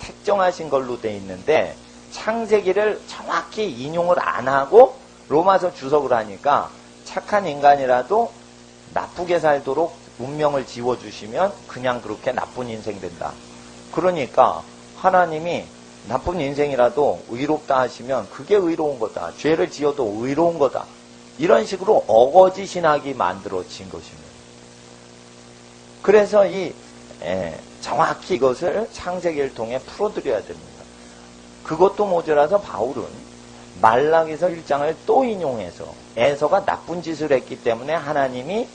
택정하신 걸로 돼 있는데 창세기를 정확히 인용을 안 하고 로마서 주석을 하니까 착한 인간이라도 나쁘게 살도록 운명을 지워주시면 그냥 그렇게 나쁜 인생 된다. 그러니까 하나님이 나쁜 인생이라도 의롭다 하시면 그게 의로운 거다. 죄를 지어도 의로운 거다. 이런 식으로 어거지 신학이 만들어진 것입니다. 그래서 정확히 이것을 창세기를 통해 풀어드려야 됩니다. 그것도 모자라서 바울은 말라기서 1장을 또 인용해서 에서가 나쁜 짓을 했기 때문에 하나님이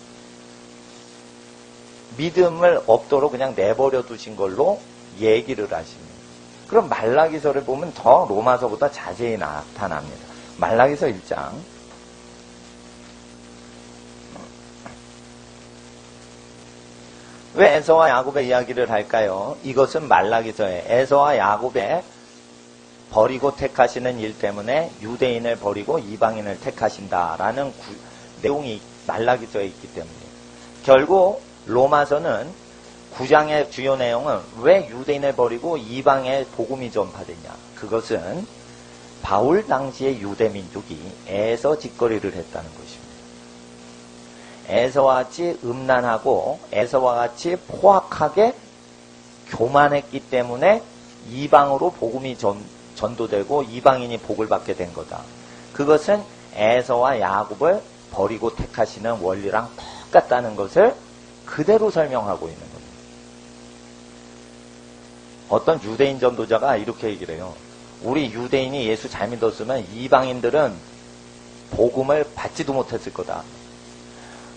믿음을 없도록 그냥 내버려 두신 걸로 얘기를 하십니다. 그럼 말라기서를 보면 더 로마서보다 자세히 나타납니다. 말라기서 1장. 왜 에서와 야곱의 이야기를 할까요? 이것은 말라기서에 에서와 야곱의 버리고 택하시는 일 때문에 유대인을 버리고 이방인을 택하신다라는 내용이 말라기서에 있기 때문이에요. 결국 로마서는 9장의 주요 내용은 왜 유대인을 버리고 이방의 복음이 전파되냐. 그것은 바울 당시의 유대민족이 에서 짓거리를 했다는 것입니다. 에서와 같이 음란하고 에서와 같이 포악하게 교만했기 때문에 이방으로 복음이 전도되고 이방인이 복을 받게 된 거다. 그것은 에서와 야곱을 버리고 택하시는 원리랑 똑같다는 것을 그대로 설명하고 있는 겁니다. 어떤 유대인 전도자가 이렇게 얘기를 해요. 우리 유대인이 예수 잘 믿었으면 이방인들은 복음을 받지도 못했을 거다.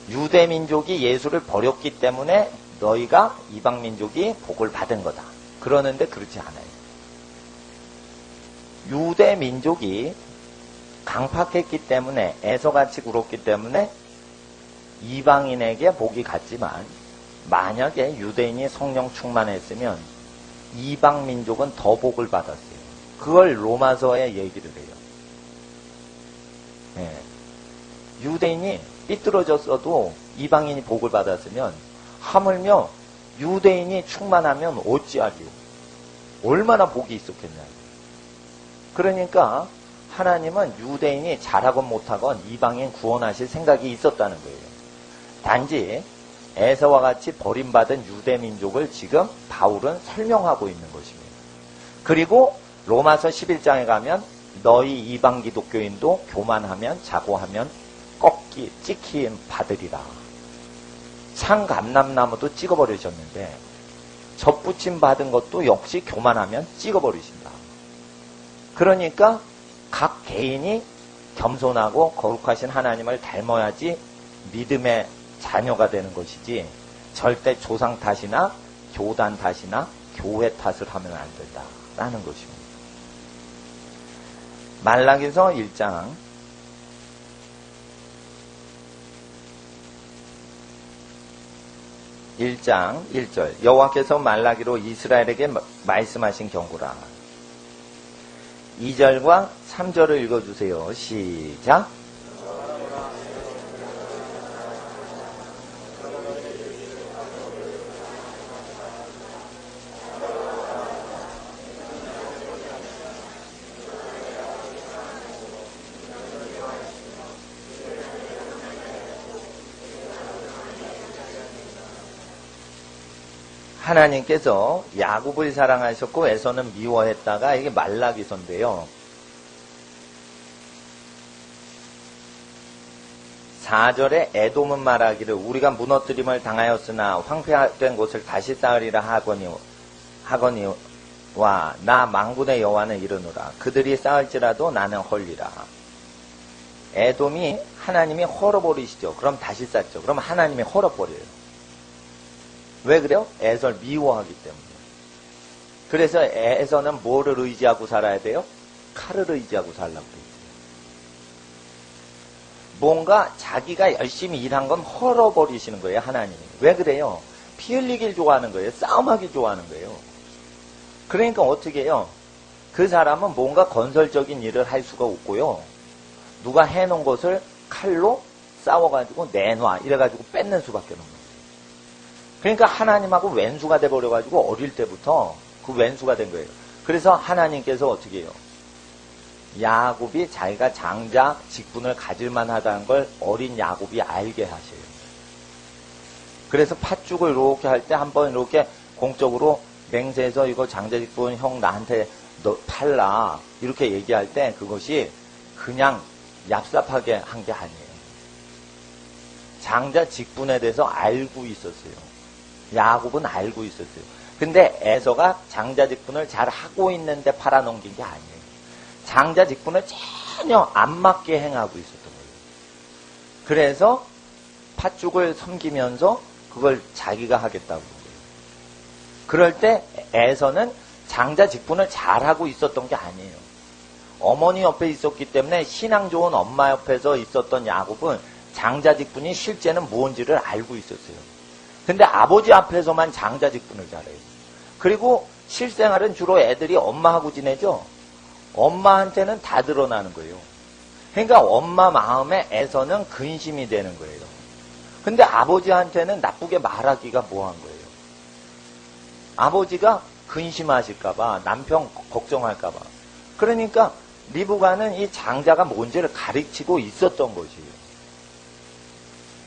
유대민족이 예수를 버렸기 때문에 너희가 이방민족이 복을 받은 거다. 그러는데 그렇지 않아요. 유대민족이 강팍했기 때문에 에서같이 굴었기 때문에 이방인에게 복이 갔지만 만약에 유대인이 성령 충만했으면 이방민족은 더 복을 받았어요. 그걸 로마서에 얘기를 해요. 네. 유대인이 삐뚤어졌어도 이방인이 복을 받았으면 하물며 유대인이 충만하면 어찌하리요. 얼마나 복이 있었겠냐. 그러니까 하나님은 유대인이 잘하건 못하건 이방인 구원하실 생각이 있었다는 거예요. 단지 에서와 같이 버림받은 유대민족을 지금 바울은 설명하고 있는 것입니다. 그리고 로마서 11장에 가면 너희 이방 기독교인도 교만하면 자고하면 찍힘 받으리라. 상감람나무도 찍어버리셨는데 접붙임 받은 것도 역시 교만하면 찍어버리신다. 그러니까 각 개인이 겸손하고 거룩하신 하나님을 닮아야지 믿음의 자녀가 되는 것이지 절대 조상 탓이나 교단 탓이나 교회 탓을 하면 안 된다라는 것입니다. 말라기서 1장 1절 여호와께서 말라기로 이스라엘에게 말씀하신 경고라. 2절과 3절을 읽어주세요. 시작. 하나님께서 야곱을 사랑하셨고 에서는 미워했다가 이게 말라기서인데요. 4절에 에돔은 말하기를 우리가 무너뜨림을 당하였으나 황폐된 곳을 다시 쌓으리라 하거니와 나 만군의 여호와는 이르노라. 그들이 쌓을지라도 나는 헐리라. 에돔이 하나님이 헐어버리시죠. 그럼 다시 쌓죠. 그럼 하나님이 헐어버려요. 왜 그래요? 에서를 미워하기 때문에. 그래서 에서는 뭐를 의지하고 살아야 돼요? 칼을 의지하고 살라고 그래요. 뭔가 자기가 열심히 일한 건 헐어버리시는 거예요, 하나님이. 왜 그래요? 피 흘리길 좋아하는 거예요. 싸움하기 좋아하는 거예요. 그러니까 어떻게 해요? 그 사람은 뭔가 건설적인 일을 할 수가 없고요. 누가 해놓은 것을 칼로 싸워가지고 내놔 이래가지고 뺏는 수밖에 없는 거예요. 그러니까 하나님하고 왼수가 돼버려가지고 어릴 때부터 그 왼수가 된 거예요. 그래서 하나님께서 어떻게 해요? 야곱이 자기가 장자 직분을 가질만 하다는 걸 어린 야곱이 알게 하셔요. 그래서 팥죽을 이렇게 할 때 한번 이렇게 공적으로 맹세해서 이거 장자 직분 형 나한테 너 팔라 이렇게 얘기할 때 그것이 그냥 얍삽하게 한 게 아니에요. 장자 직분에 대해서 알고 있었어요. 야곱은 알고 있었어요. 근데 에서가 장자 직분을 잘 하고 있는데 팔아넘긴 게 아니에요. 장자 직분을 전혀 안 맞게 행하고 있었던 거예요. 그래서 팥죽을 섬기면서 그걸 자기가 하겠다고 그런 거예요. 그럴 때 에서는 장자 직분을 잘하고 있었던 게 아니에요. 어머니 옆에 있었기 때문에 신앙 좋은 엄마 옆에서 있었던 야곱은 장자 직분이 실제는 뭔지를 알고 있었어요. 근데 아버지 앞에서만 장자 직분을 잘해요. 그리고 실생활은 주로 애들이 엄마하고 지내죠. 엄마한테는 다 드러나는 거예요. 그러니까 엄마 마음에 에서는 근심이 되는 거예요. 근데 아버지한테는 나쁘게 말하기가 뭐한 거예요. 아버지가 근심하실까봐, 남편 걱정할까봐. 그러니까 리브가는 이 장자가 뭔지를 가르치고 있었던 것이에요.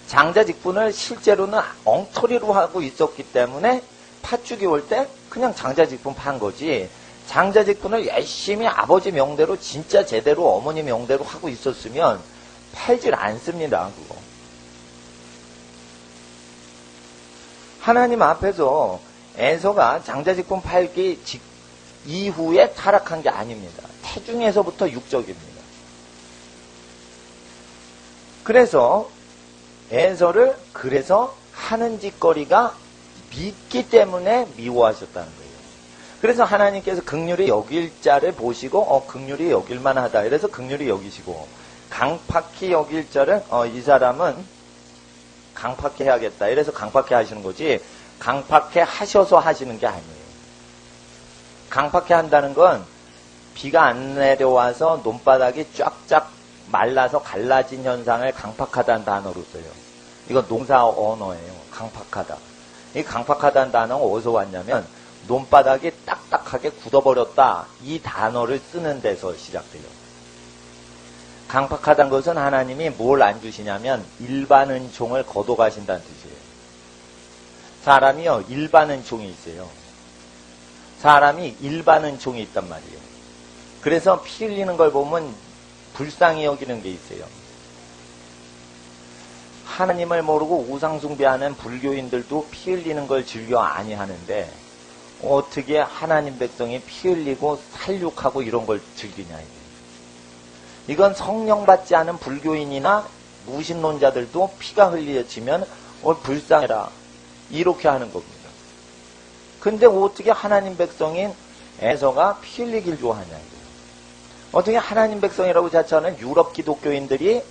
장자 직분을 실제로는 엉터리로 하고 있었기 때문에 팥죽이 올 때 그냥 장자 직분 판 거지, 장자 직분을 열심히 아버지 명대로 진짜 제대로 어머니 명대로 하고 있었으면 팔질 않습니다. 그거. 하나님 앞에서 에서가 장자 직분 팔기 이후에 타락한 게 아닙니다. 태중에서부터 육적입니다. 그래서 에서를 하는 짓거리가 믿기 때문에 미워하셨다는 거예요. 그래서 하나님께서 긍휼히 여길 자를 보시고 긍휼히 여길만 하다. 이래서 긍휼히 여기시고, 강팍히 여길 자를 이 사람은 강팍해 해야겠다. 이래서 강팍해 하시는 거지, 강팍해 하셔서 하시는 게 아니에요. 강팍해 한다는 건 비가 안 내려와서 논바닥이 쫙쫙 말라서 갈라진 현상을 강팍하다는 단어로 써요. 이건 농사 언어예요. 강팍하다. 이 강팍하다는 단어가 어디서 왔냐면 논바닥이 딱딱하게 굳어버렸다. 이 단어를 쓰는 데서 시작돼요. 강팍하다는 것은 하나님이 뭘 안 주시냐면 일반 은총을 거둬가신다는 뜻이에요. 사람이요, 일반 은총이 있어요. 사람이 일반 은총이 있단 말이에요. 그래서 피 흘리는 걸 보면 불쌍히 여기는 게 있어요. 하나님을 모르고 우상숭배하는 불교인들도 피 흘리는 걸 즐겨 아니하는데 어떻게 하나님 백성이 피 흘리고 살육하고 이런 걸 즐기냐. 이건 성령 받지 않은 불교인이나 무신론자들도 피가 흘려지면 불쌍해라 이렇게 하는 겁니다. 근데 어떻게 하나님 백성인 에서가 피 흘리길 좋아하냐. 어떻게 하나님 백성이라고 자처하는 유럽 기독교인들이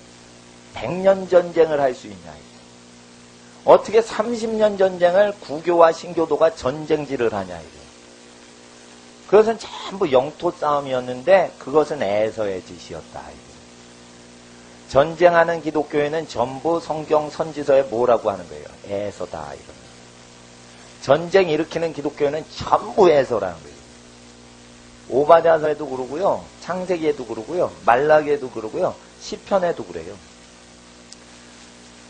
100년 전쟁을 할 수 있냐. 어떻게 30년 전쟁을 구교와 신교도가 전쟁질을 하냐. 그것은 전부 영토 싸움이었는데 그것은 에서의 짓이었다. 전쟁하는 기독교인은 전부 성경 선지서에 뭐라고 하는 거예요? 에서다. 전쟁 일으키는 기독교인은 전부 에서라는 거예요. 오바댜서에도 그러고요, 창세기에도 그러고요, 말라기에도 그러고요, 시편에도 그래요.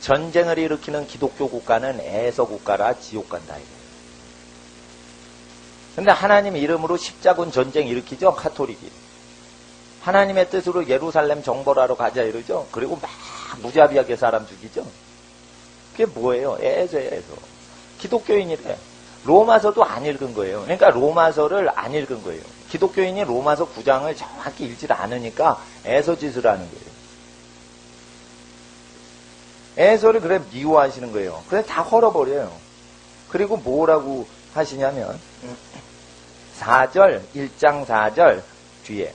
전쟁을 일으키는 기독교 국가는 에서 국가라 지옥 간다. 근데 하나님 이름으로 십자군 전쟁 일으키죠, 카톨릭이. 하나님의 뜻으로 예루살렘 정벌하러 가자 이러죠. 그리고 막 무자비하게 사람 죽이죠. 그게 뭐예요? 에서예요, 에서. 기독교인이래. 로마서도 안 읽은 거예요. 그러니까 로마서를 안 읽은 거예요. 기독교인이 로마서 9장을 정확히 읽질 않으니까 에서짓을 하는 거예요. 에서를 그래 미워하시는 거예요. 그래 다 헐어버려요. 그리고 뭐라고 하시냐면 4절, 1장 4절 뒤에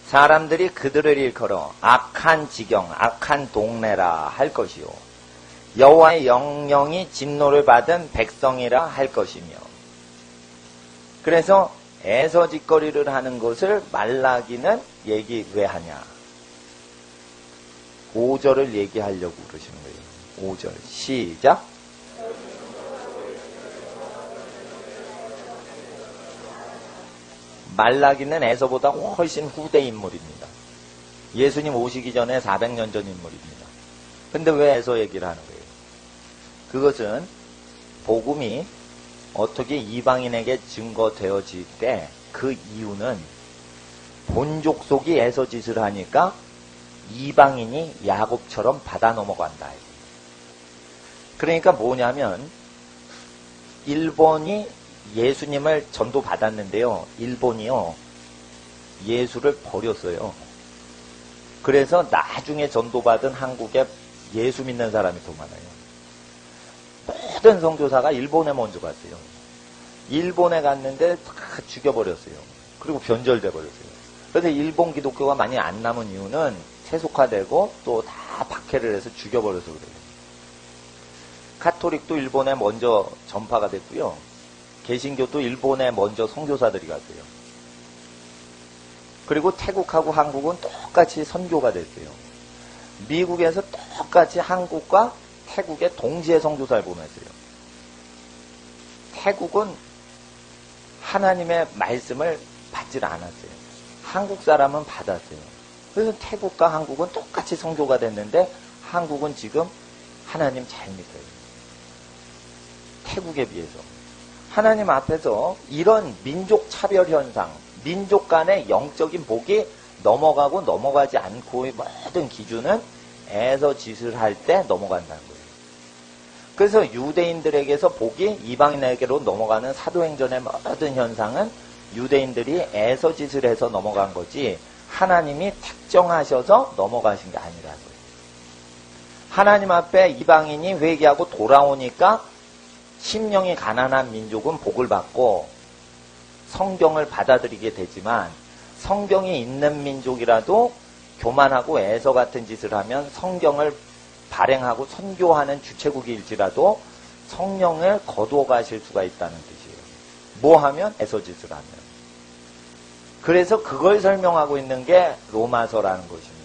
사람들이 그들을 일컬어 악한 지경, 악한 동네라 할 것이요. 여호와의 영영이 진노를 받은 백성이라 할 것이며. 그래서 에서짓거리를 하는 것을 말라기는 얘기 왜 하냐. 5절을 얘기하려고 그러시는 거예요. 5절 시작. 말라기는 에서보다 훨씬 후대 인물입니다. 예수님 오시기 전에 400년 전 인물입니다. 근데 왜 에서 얘기를 하는 거예요? 그것은 복음이 어떻게 이방인에게 증거되어질 때 그 이유는 본족 속이 에서짓을 하니까 이방인이 야곱처럼 받아 넘어간다. 그러니까 뭐냐면 일본이 예수님을 전도받았는데요. 일본이요, 예수를 버렸어요. 그래서 나중에 전도받은 한국에 예수 믿는 사람이 더 많아요. 모든 선교사가 일본에 먼저 갔어요. 일본에 갔는데 다 죽여버렸어요. 그리고 변절돼 버렸어요. 그래서 일본 기독교가 많이 안 남은 이유는 세속화되고 또 다 박해를 해서 죽여버려서 그래요. 카톨릭도 일본에 먼저 전파가 됐고요. 개신교도 일본에 먼저 선교사들이 갔어요. 그리고 태국하고 한국은 똑같이 선교가 됐어요. 미국에서 똑같이 한국과 태국에 동시에 선교사를 보냈어요. 태국은 하나님의 말씀을 받질 않았어요. 한국 사람은 받았어요. 그래서 태국과 한국은 똑같이 선교가 됐는데 한국은 지금 하나님 잘 믿어요. 태국에 비해서. 하나님 앞에서 이런 민족 차별 현상, 민족 간의 영적인 복이 넘어가고 넘어가지 않고의 모든 기준은 에서짓을 할 때 넘어간다는 거예요. 그래서 유대인들에게서 복이 이방인에게로 넘어가는 사도행전의 모든 현상은 유대인들이 에서짓을 해서 넘어간 거지 하나님이 특정하셔서 넘어가신 게 아니라고요. 하나님 앞에 이방인이 회개하고 돌아오니까 심령이 가난한 민족은 복을 받고 성경을 받아들이게 되지만 성경이 있는 민족이라도 교만하고 에서 같은 짓을 하면 성경을 발행하고 선교하는 주체국일지라도 성령을 거두어 가실 수가 있다는 뜻이에요. 뭐 하면? 에서짓을 하면. 그래서 그걸 설명하고 있는 게 로마서라는 것입니다.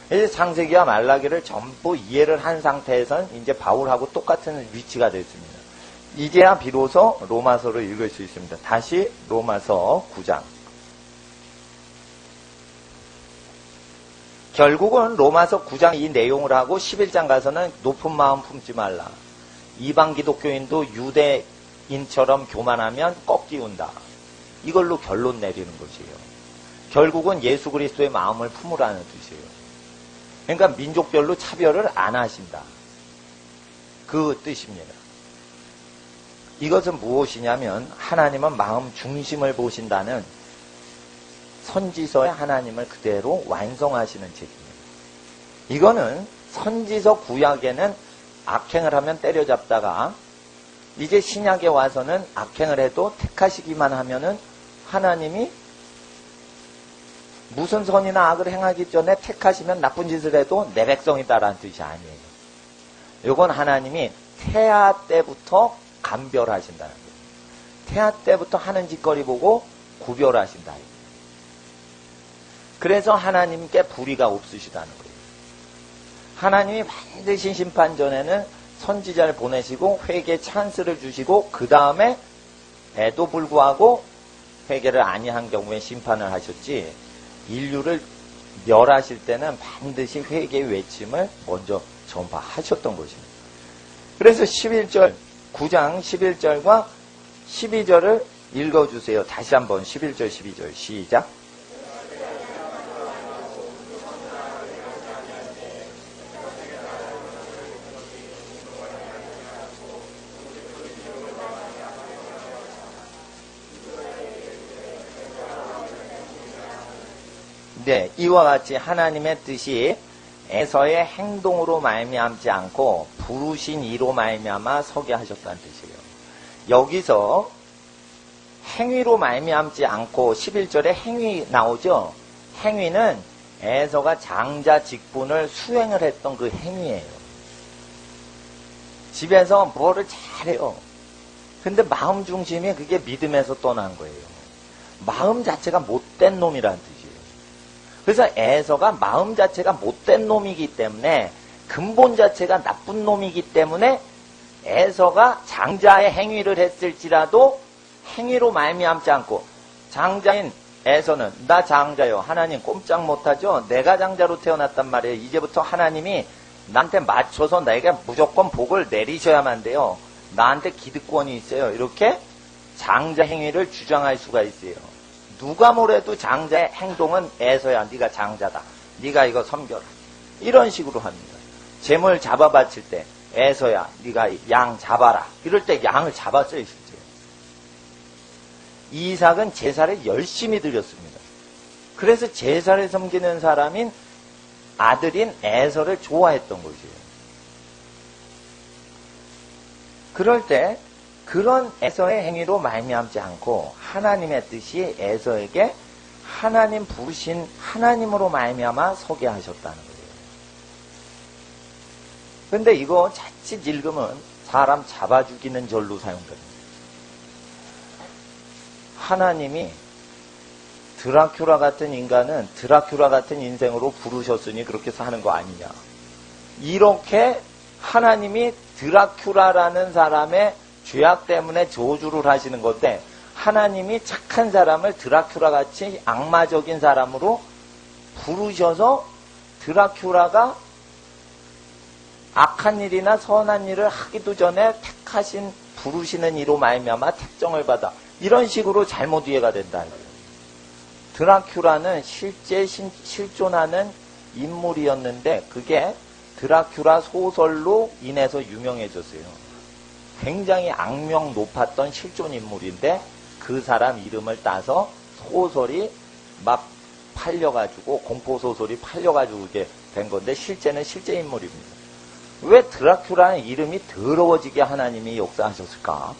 이제 창세기와 말라기를 전부 이해를 한 상태에선 이제 바울하고 똑같은 위치가 됐습니다. 이제야 비로소 로마서를 읽을 수 있습니다. 다시 로마서 9장. 결국은 로마서 9장 이 내용을 하고 11장 가서는 높은 마음 품지 말라. 이방 기독교인도 유대인처럼 교만하면 꺾이운다. 이걸로 결론 내리는 것이에요. 결국은 예수 그리스도의 마음을 품으라는 뜻이에요. 그러니까 민족별로 차별을 안 하신다. 그 뜻입니다. 이것은 무엇이냐면 하나님은 마음 중심을 보신다는 선지서의 하나님을 그대로 완성하시는 책입니다. 이거는 선지서 구약에는 악행을 하면 때려잡다가 이제 신약에 와서는 악행을 해도 택하시기만 하면은 하나님이 무슨 선이나 악을 행하기 전에 택하시면 나쁜 짓을 해도 내 백성이다라는 뜻이 아니에요. 이건 하나님이 태아 때부터 감별하신다는 거예요. 태아 때부터 하는 짓거리 보고 구별하신다. 그래서 하나님께 불의가 없으시다는 거예요. 하나님이 반드시 심판 전에는 선지자를 보내시고 회개 찬스를 주시고 그 다음에 에도 불구하고 회개를 아니한 경우에 심판을 하셨지 인류를 멸하실 때는 반드시 회개의 외침을 먼저 전파하셨던 것입니다. 그래서 11절 9장 11절과 12절을 읽어주세요. 다시 한번 11절 12절 시작. 네, 이와 같이 하나님의 뜻이 에서의 행동으로 말미암지 않고 부르신 이로 말미암아 서게 하셨다는 뜻이에요. 여기서 행위로 말미암지 않고 11절에 행위 나오죠. 행위는 에서가 장자 직분을 수행을 했던 그 행위예요. 집에서 뭐를 잘해요. 근데 마음 중심이 그게 믿음에서 떠난 거예요. 마음 자체가 못된 놈이라는 뜻이에요. 그래서 에서가 마음 자체가 못된 놈이기 때문에 근본 자체가 나쁜 놈이기 때문에 에서가 장자의 행위를 했을지라도 행위로 말미암지 않고 장자인 에서는 나 장자요. 하나님 꼼짝 못하죠. 내가 장자로 태어났단 말이에요. 이제부터 하나님이 나한테 맞춰서 내게 무조건 복을 내리셔야만 돼요. 나한테 기득권이 있어요. 이렇게 장자 행위를 주장할 수가 있어요. 누가 뭐래도 장자의 행동은 에서야. 네가 장자다. 네가 이거 섬겨라. 이런 식으로 합니다. 재물 잡아 바칠 때 에서야. 네가 양 잡아라. 이럴 때 양을 잡았어요. 실제. 이삭은 제사를 열심히 드렸습니다. 그래서 제사를 섬기는 사람인 아들인 에서를 좋아했던 것이에요. 그럴 때 그런 에서의 행위로 말미암지 않고 하나님의 뜻이 에서에게 하나님 부르신 하나님으로 말미암아 서게 하셨다는 거예요. 근데 이거 자칫 읽으면 사람 잡아 죽이는 절로 사용됩니다. 하나님이 드라큘라 같은 인간은 드라큘라 같은 인생으로 부르셨으니 그렇게 사는 거 아니냐. 이렇게 하나님이 드라큘라라는 사람의 죄악 때문에 저주를 하시는 건데 하나님이 착한 사람을 드라큘라 같이 악마적인 사람으로 부르셔서 드라큘라가 악한 일이나 선한 일을 하기도 전에 택하신 부르시는 이로 말미암아 택정을 받아 이런 식으로 잘못 이해가 된다는 거예요. 드라큘라는 실제 실존하는 인물이었는데 그게 드라큘라 소설로 인해서 유명해졌어요. 굉장히 악명 높았던 실존 인물인데 그 사람 이름을 따서 소설이 막 팔려가지고 공포소설이 팔려가지고 그게 된 건데 실제는 실제 인물입니다. 왜 드라큘라는 이름이 더러워지게 하나님이 역사하셨을까?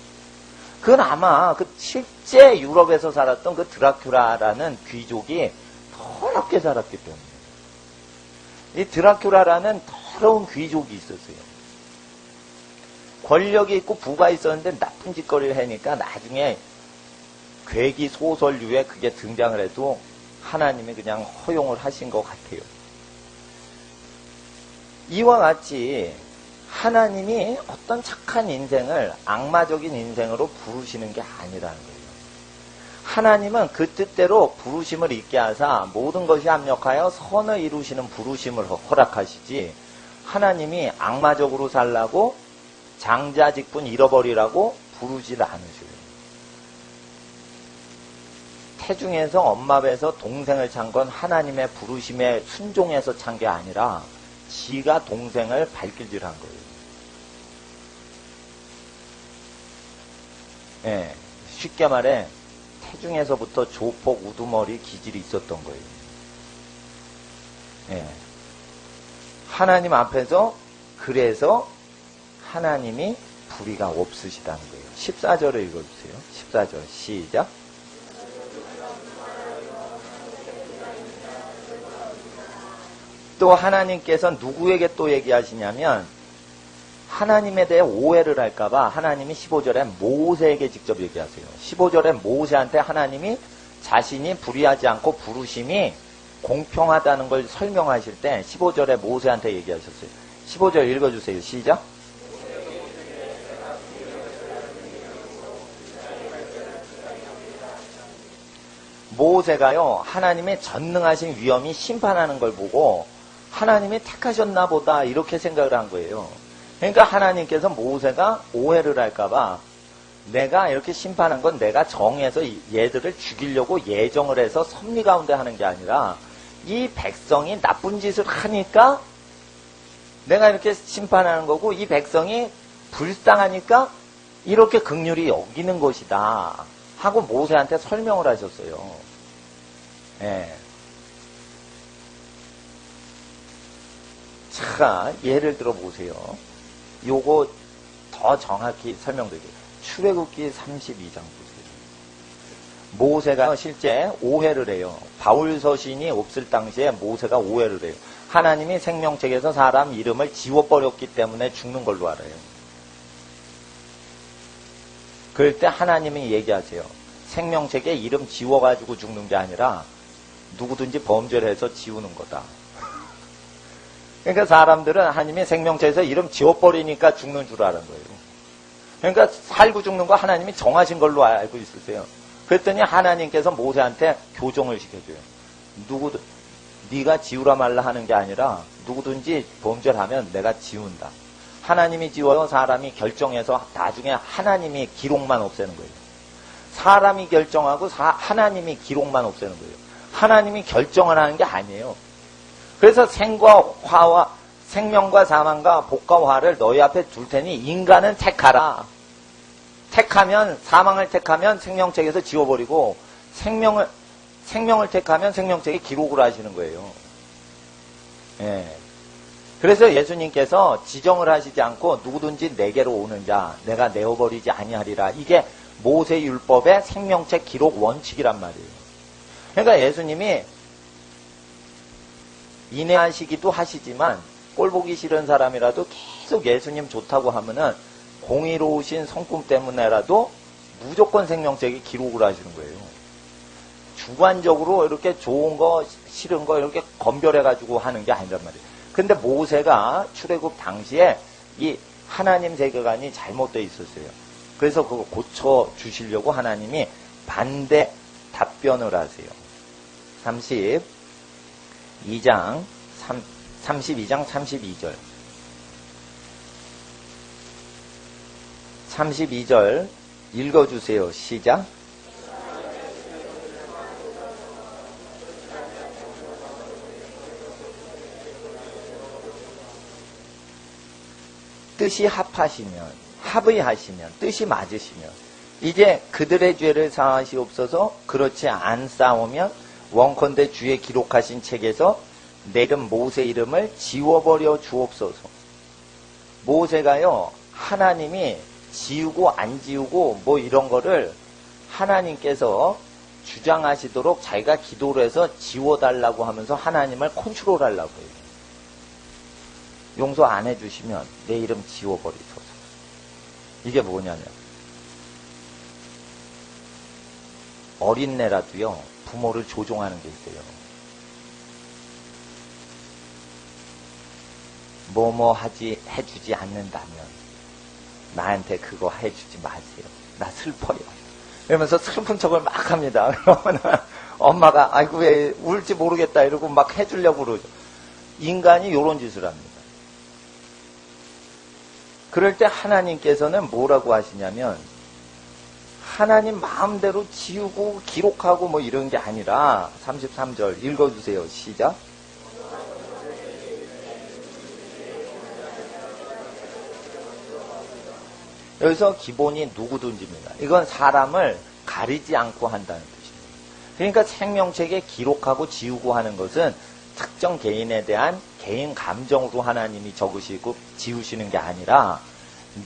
그건 아마 그 실제 유럽에서 살았던 그 드라큘라라는 귀족이 더럽게 살았기 때문에. 이 드라큘라라는 더러운 귀족이 있었어요. 권력이 있고 부가 있었는데 나쁜 짓거리를 하니까 나중에 괴기 소설류에 그게 등장을 해도 하나님이 그냥 허용을 하신 것 같아요. 이와 같이 하나님이 어떤 착한 인생을 악마적인 인생으로 부르시는 게 아니라는 거예요. 하나님은 그 뜻대로 부르심을 있게 하사 모든 것이 합력하여 선을 이루시는 부르심을 허락하시지 하나님이 악마적으로 살라고 장자직분 잃어버리라고 부르질 않으셔요. 태중에서 엄마 배에서 동생을 찬 건 하나님의 부르심에 순종해서 찬 게 아니라 지가 동생을 발길질한 거예요. 예, 쉽게 말해 태중에서부터 조폭 우두머리 기질이 있었던 거예요. 예, 하나님 앞에서 그래서 하나님이 불의가 없으시다는 거예요. 14절을 읽어주세요. 14절 시작. 또 하나님께서 누구에게 또 얘기하시냐면 하나님에 대해 오해를 할까봐 하나님이 15절에 모세에게 직접 얘기하세요. 15절에 모세한테 하나님이 자신이 불의하지 않고 부르심이 공평하다는 걸 설명하실 때 15절에 모세한테 얘기하셨어요. 15절 읽어주세요. 시작. 모세가요 하나님의 전능하신 위엄이 심판하는 걸 보고 하나님이 택하셨나 보다 이렇게 생각을 한 거예요. 그러니까 하나님께서 모세가 오해를 할까봐 내가 이렇게 심판한 건 내가 정해서 얘들을 죽이려고 예정을 해서 섭리 가운데 하는 게 아니라 이 백성이 나쁜 짓을 하니까 내가 이렇게 심판하는 거고 이 백성이 불쌍하니까 이렇게 긍휼히 여기는 것이다 하고 모세한테 설명을 하셨어요. 예. 자, 예를 들어 보세요. 요거 더 정확히 설명드릴게요. 출애굽기 32장 보세요. 모세가 실제 오해를 해요. 바울 서신이 없을 당시에 모세가 오해를 해요. 하나님이 생명책에서 사람 이름을 지워버렸기 때문에 죽는 걸로 알아요. 그럴 때 하나님이 얘기하세요. 생명책에 이름 지워가지고 죽는 게 아니라 누구든지 범죄를 해서 지우는 거다. 그러니까 사람들은 하나님이 생명책에서 이름 지워버리니까 죽는 줄 아는 거예요. 그러니까 살고 죽는 거 하나님이 정하신 걸로 알고 있으세요. 그랬더니 하나님께서 모세한테 교정을 시켜줘요. 네가 지우라 말라 하는 게 아니라 누구든지 범죄를 하면 내가 지운다. 하나님이 지워요. 사람이 결정해서 나중에 하나님이 기록만 없애는 거예요. 사람이 결정하고 하나님이 기록만 없애는 거예요. 하나님이 결정을 하는 게 아니에요. 그래서 생명과 사망과 복과 화를 너희 앞에 둘 테니 인간은 택하라. 택하면 사망을 택하면 생명책에서 지워버리고 생명을 택하면 생명책에 기록을 하시는 거예요. 예. 그래서 예수님께서 지정을 하시지 않고 누구든지 내게로 오는 자 내가 내어버리지 아니하리라. 이게 모세율법의 생명책 기록 원칙이란 말이에요. 그러니까 예수님이 인내하시기도 하시지만 꼴 보기 싫은 사람이라도 계속 예수님 좋다고 하면은 공의로우신 성품 때문에라도 무조건 생명책에 기록을 하시는 거예요. 주관적으로 이렇게 좋은 거 싫은 거 이렇게 검별해가지고 하는 게 아니란 말이에요. 근데 모세가 출애굽 당시에 이 하나님 세계관이 잘못되어 있었어요. 그래서 그거 고쳐주시려고 하나님이 반대 답변을 하세요. 32장 32절 32절 읽어주세요. 시작. 뜻이 합하시면 합의하시면 뜻이 맞으시면 이제 그들의 죄를 사하시옵소서. 그렇지 않사오면 원컨대 주의 기록하신 책에서 내 이름 모세 이름을 지워버려 주옵소서. 모세가요 하나님이 지우고 안 지우고 뭐 이런 거를 하나님께서 주장하시도록 자기가 기도를 해서 지워달라고 하면서 하나님을 컨트롤하려고 해요. 용서 안 해주시면 내 이름 지워버리소서. 이게 뭐냐면 어린애라도요 부모를 조종하는 게 있어요. 뭐뭐 해주지 않는다면 나한테 그거 해주지 마세요. 나 슬퍼요. 이러면서 슬픈 척을 막 합니다. 그러면 엄마가 아이고 왜 울지 모르겠다 이러고 막 해주려고 그러죠. 인간이 이런 짓을 합니다. 그럴 때 하나님께서는 뭐라고 하시냐면 하나님 마음대로 지우고 기록하고 뭐 이런 게 아니라 33절 읽어주세요. 시작. 여기서 기본이 누구든지입니다. 이건 사람을 가리지 않고 한다는 뜻입니다. 그러니까 생명책에 기록하고 지우고 하는 것은 특정 개인에 대한 개인 감정으로 하나님이 적으시고 지우시는 게 아니라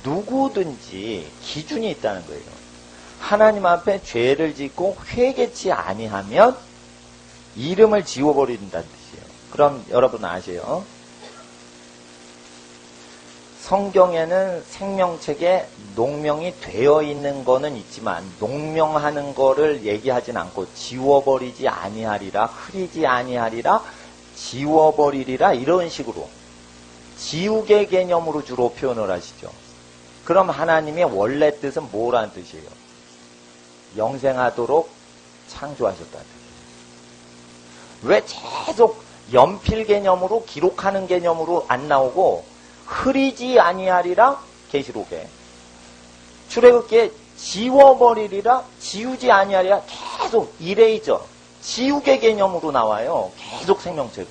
누구든지 기준이 있다는 거예요. 하나님 앞에 죄를 짓고 회개치 아니하면 이름을 지워버린다는 뜻이에요. 그럼 여러분 아세요? 성경에는 생명책에 농명이 되어 있는 거는 있지만 농명하는 거를 얘기하진 않고 지워버리지 아니하리라, 흐리지 아니하리라, 지워버리리라 이런 식으로 지우개 개념으로 주로 표현을 하시죠. 그럼 하나님의 원래 뜻은 뭐라는 뜻이에요? 영생하도록 창조하셨다는 뜻이에요. 왜 계속 연필 개념으로 기록하는 개념으로 안 나오고 흐리지 아니하리라 계시록에 출애굽기에 지워버리리라 지우지 아니하리라 계속 이레이저 지우개 개념으로 나와요. 계속 생명책은.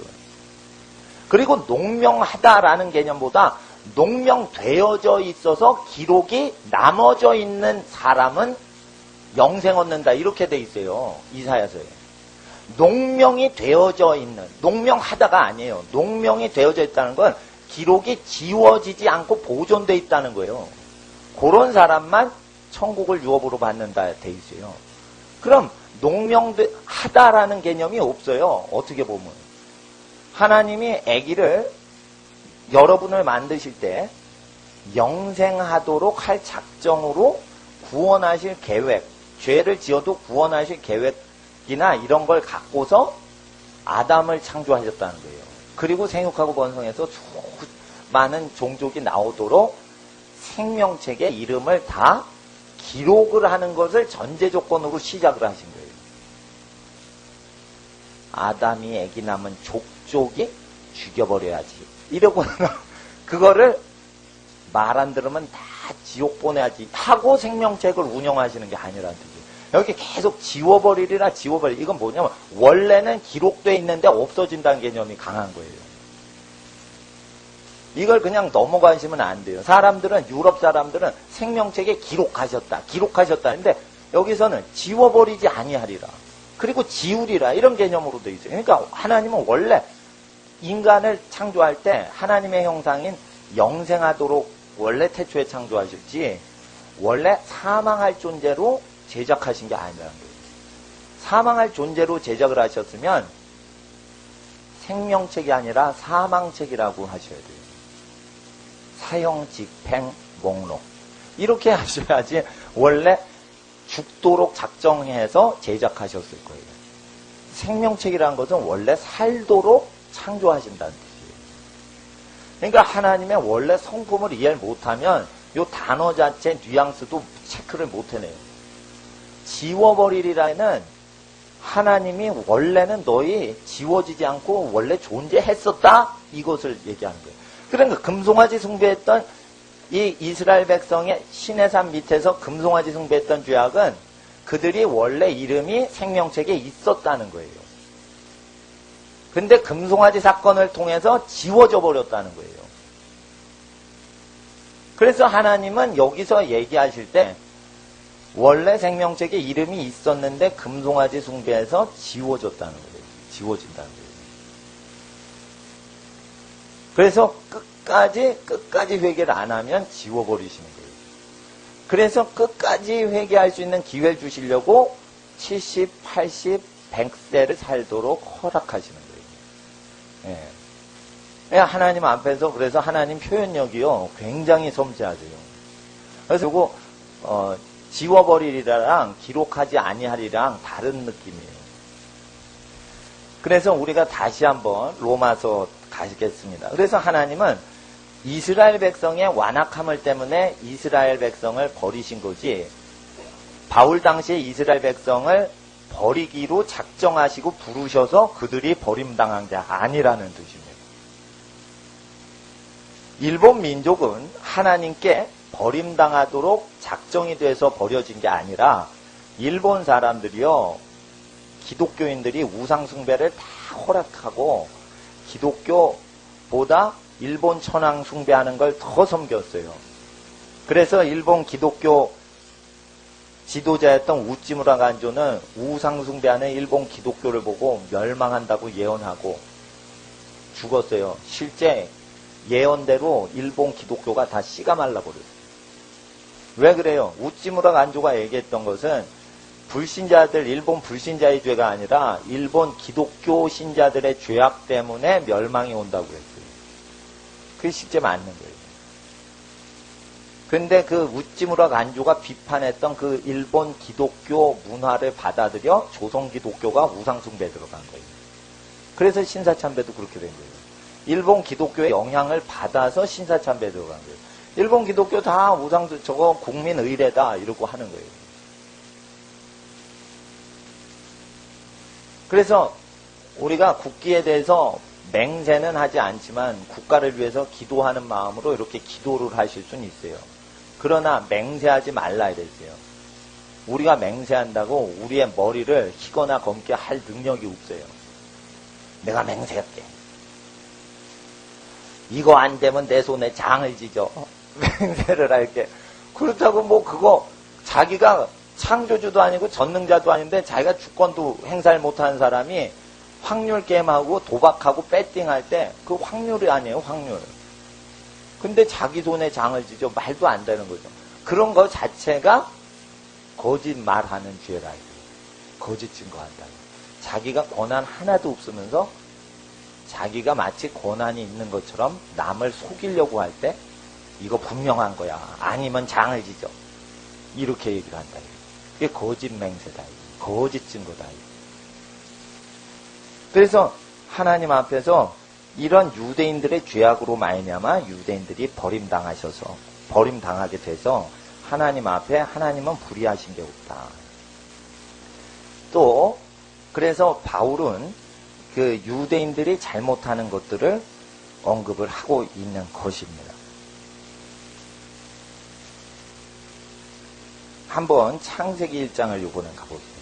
그리고 농명하다라는 개념보다 농명되어져 있어서 기록이 남어져 있는 사람은 영생 얻는다 이렇게 돼 있어요. 이사야서에. 농명이 되어져 있는 농명하다가 아니에요. 농명이 되어져 있다는 건 기록이 지워지지 않고 보존되어 있다는 거예요. 그런 사람만 천국을 유업으로 받는다 돼 있어요. 그럼 농명하다라는 개념이 없어요. 어떻게 보면. 하나님이 아기를 여러분을 만드실 때 영생하도록 할 작정으로 구원하실 계획, 죄를 지어도 구원하실 계획이나 이런 걸 갖고서 아담을 창조하셨다는 거예요. 그리고 생육하고 번성해서 많은 종족이 나오도록 생명책에 이름을 다 기록을 하는 것을 전제 조건으로 시작을 하신 거예요. 아담이 아기 낳은 족족이 죽여버려야지. 이러고 그거를 말 안 들으면 다 지옥 보내야지 하고 생명책을 운영하시는 게 아니라는 뜻이에요. 여기 계속 지워버리리라 지워버리. 이건 뭐냐면 원래는 기록되어 있는데 없어진다는 개념이 강한 거예요. 이걸 그냥 넘어가시면 안 돼요. 사람들은 유럽 사람들은 생명책에 기록하셨다 근데 여기서는 지워버리지 아니하리라. 그리고 지우리라 이런 개념으로 되어 있어요. 그러니까 하나님은 원래 인간을 창조할 때 하나님의 형상인 영생하도록 원래 태초에 창조하셨지 원래 사망할 존재로 제작하신 게 아니라는 거예요. 사망할 존재로 제작을 하셨으면 생명책이 아니라 사망책이라고 하셔야 돼요. 사형, 집행, 목록. 이렇게 하셔야지 원래 죽도록 작정해서 제작하셨을 거예요. 생명책이라는 것은 원래 살도록 창조하신다는 뜻이에요. 그러니까 하나님의 원래 성품을 이해를 못하면 이 단어 자체 뉘앙스도 체크를 못해내요. 지워버리리라는 하나님이 원래는 너희 지워지지 않고 원래 존재했었다? 이것을 얘기하는 거예요. 그러니까 금송아지 숭배했던 이 이스라엘 백성의 시내산 밑에서 금송아지 숭배했던 죄악은 그들이 원래 이름이 생명책에 있었다는 거예요. 근데 금송아지 사건을 통해서 지워져 버렸다는 거예요. 그래서 하나님은 여기서 얘기하실 때 원래 생명책에 이름이 있었는데 금송아지 숭배해서 지워졌다는 거예요. 지워진다는 거예요. 그래서 끝까지 회개를 안 하면 지워버리시는 거예요. 그래서 끝까지 회개할 수 있는 기회를 주시려고 70, 80, 100세를 살도록 허락하시는 거예요. 예. 하나님 앞에서 그래서 하나님 표현력이요 굉장히 섬세하세요. 그래서 이거 지워버리리라랑 기록하지 아니하리랑 다른 느낌이에요. 그래서 우리가 다시 한번 로마서 가시겠습니다. 그래서 하나님은 이스라엘 백성의 완악함을 때문에 이스라엘 백성을 버리신 거지 바울 당시에 이스라엘 백성을 버리기로 작정하시고 부르셔서 그들이 버림당한 게 아니라는 뜻입니다. 일본 민족은 하나님께 버림당하도록 작정이 돼서 버려진 게 아니라 일본 사람들이요 기독교인들이 우상숭배를 다 허락하고 기독교보다 일본 천황 숭배하는 걸 더 섬겼어요. 그래서 일본 기독교 지도자였던 우찌무라 간조는 우상 숭배하는 일본 기독교를 보고 멸망한다고 예언하고 죽었어요. 실제 예언대로 일본 기독교가 다 씨가 말라버렸어요. 왜 그래요? 우찌무라 간조가 얘기했던 것은 불신자들, 일본 불신자의 죄가 아니라 일본 기독교 신자들의 죄악 때문에 멸망이 온다고 했어요. 그게 실제 맞는 거예요. 근데 그 우찌무라 간조가 비판했던 그 일본 기독교 문화를 받아들여 조선 기독교가 우상숭배에 들어간 거예요. 그래서 신사참배도 그렇게 된 거예요. 일본 기독교의 영향을 받아서 신사참배에 들어간 거예요. 일본 기독교 다 저거 국민 의례다 이러고 하는 거예요. 그래서 우리가 국기에 대해서 맹세는 하지 않지만 국가를 위해서 기도하는 마음으로 이렇게 기도를 하실 수는 있어요. 그러나 맹세하지 말라 이랬어요. 우리가 맹세한다고 우리의 머리를 희거나 검게 할 능력이 없어요. 내가 맹세할게. 이거 안 되면 내 손에 장을 지져. 맹세를 할게. 그렇다고 뭐 그거 자기가 창조주도 아니고 전능자도 아닌데 자기가 주권도 행사를 못하는 사람이 확률 게임하고 도박하고 배팅할 때 그 확률이 아니에요. 확률. 근데 자기 손에 장을 지져. 말도 안 되는 거죠. 그런 거 자체가 거짓말하는 죄라. 거짓 증거한다. 자기가 권한 하나도 없으면서 자기가 마치 권한이 있는 것처럼 남을 속이려고 할 때 이거 분명한 거야. 아니면 장을 지져. 이렇게 얘기를 한다. 이게 거짓 맹세다. 거짓 증거다. 그래서 하나님 앞에서 이런 유대인들의 죄악으로 말미암아 유대인들이 버림당하게 돼서 하나님 앞에 하나님은 불의하신 게 없다. 또 그래서 바울은 그 유대인들이 잘못하는 것들을 언급을 하고 있는 것입니다. 한번 창세기 1장을 요번에 가보겠습니다.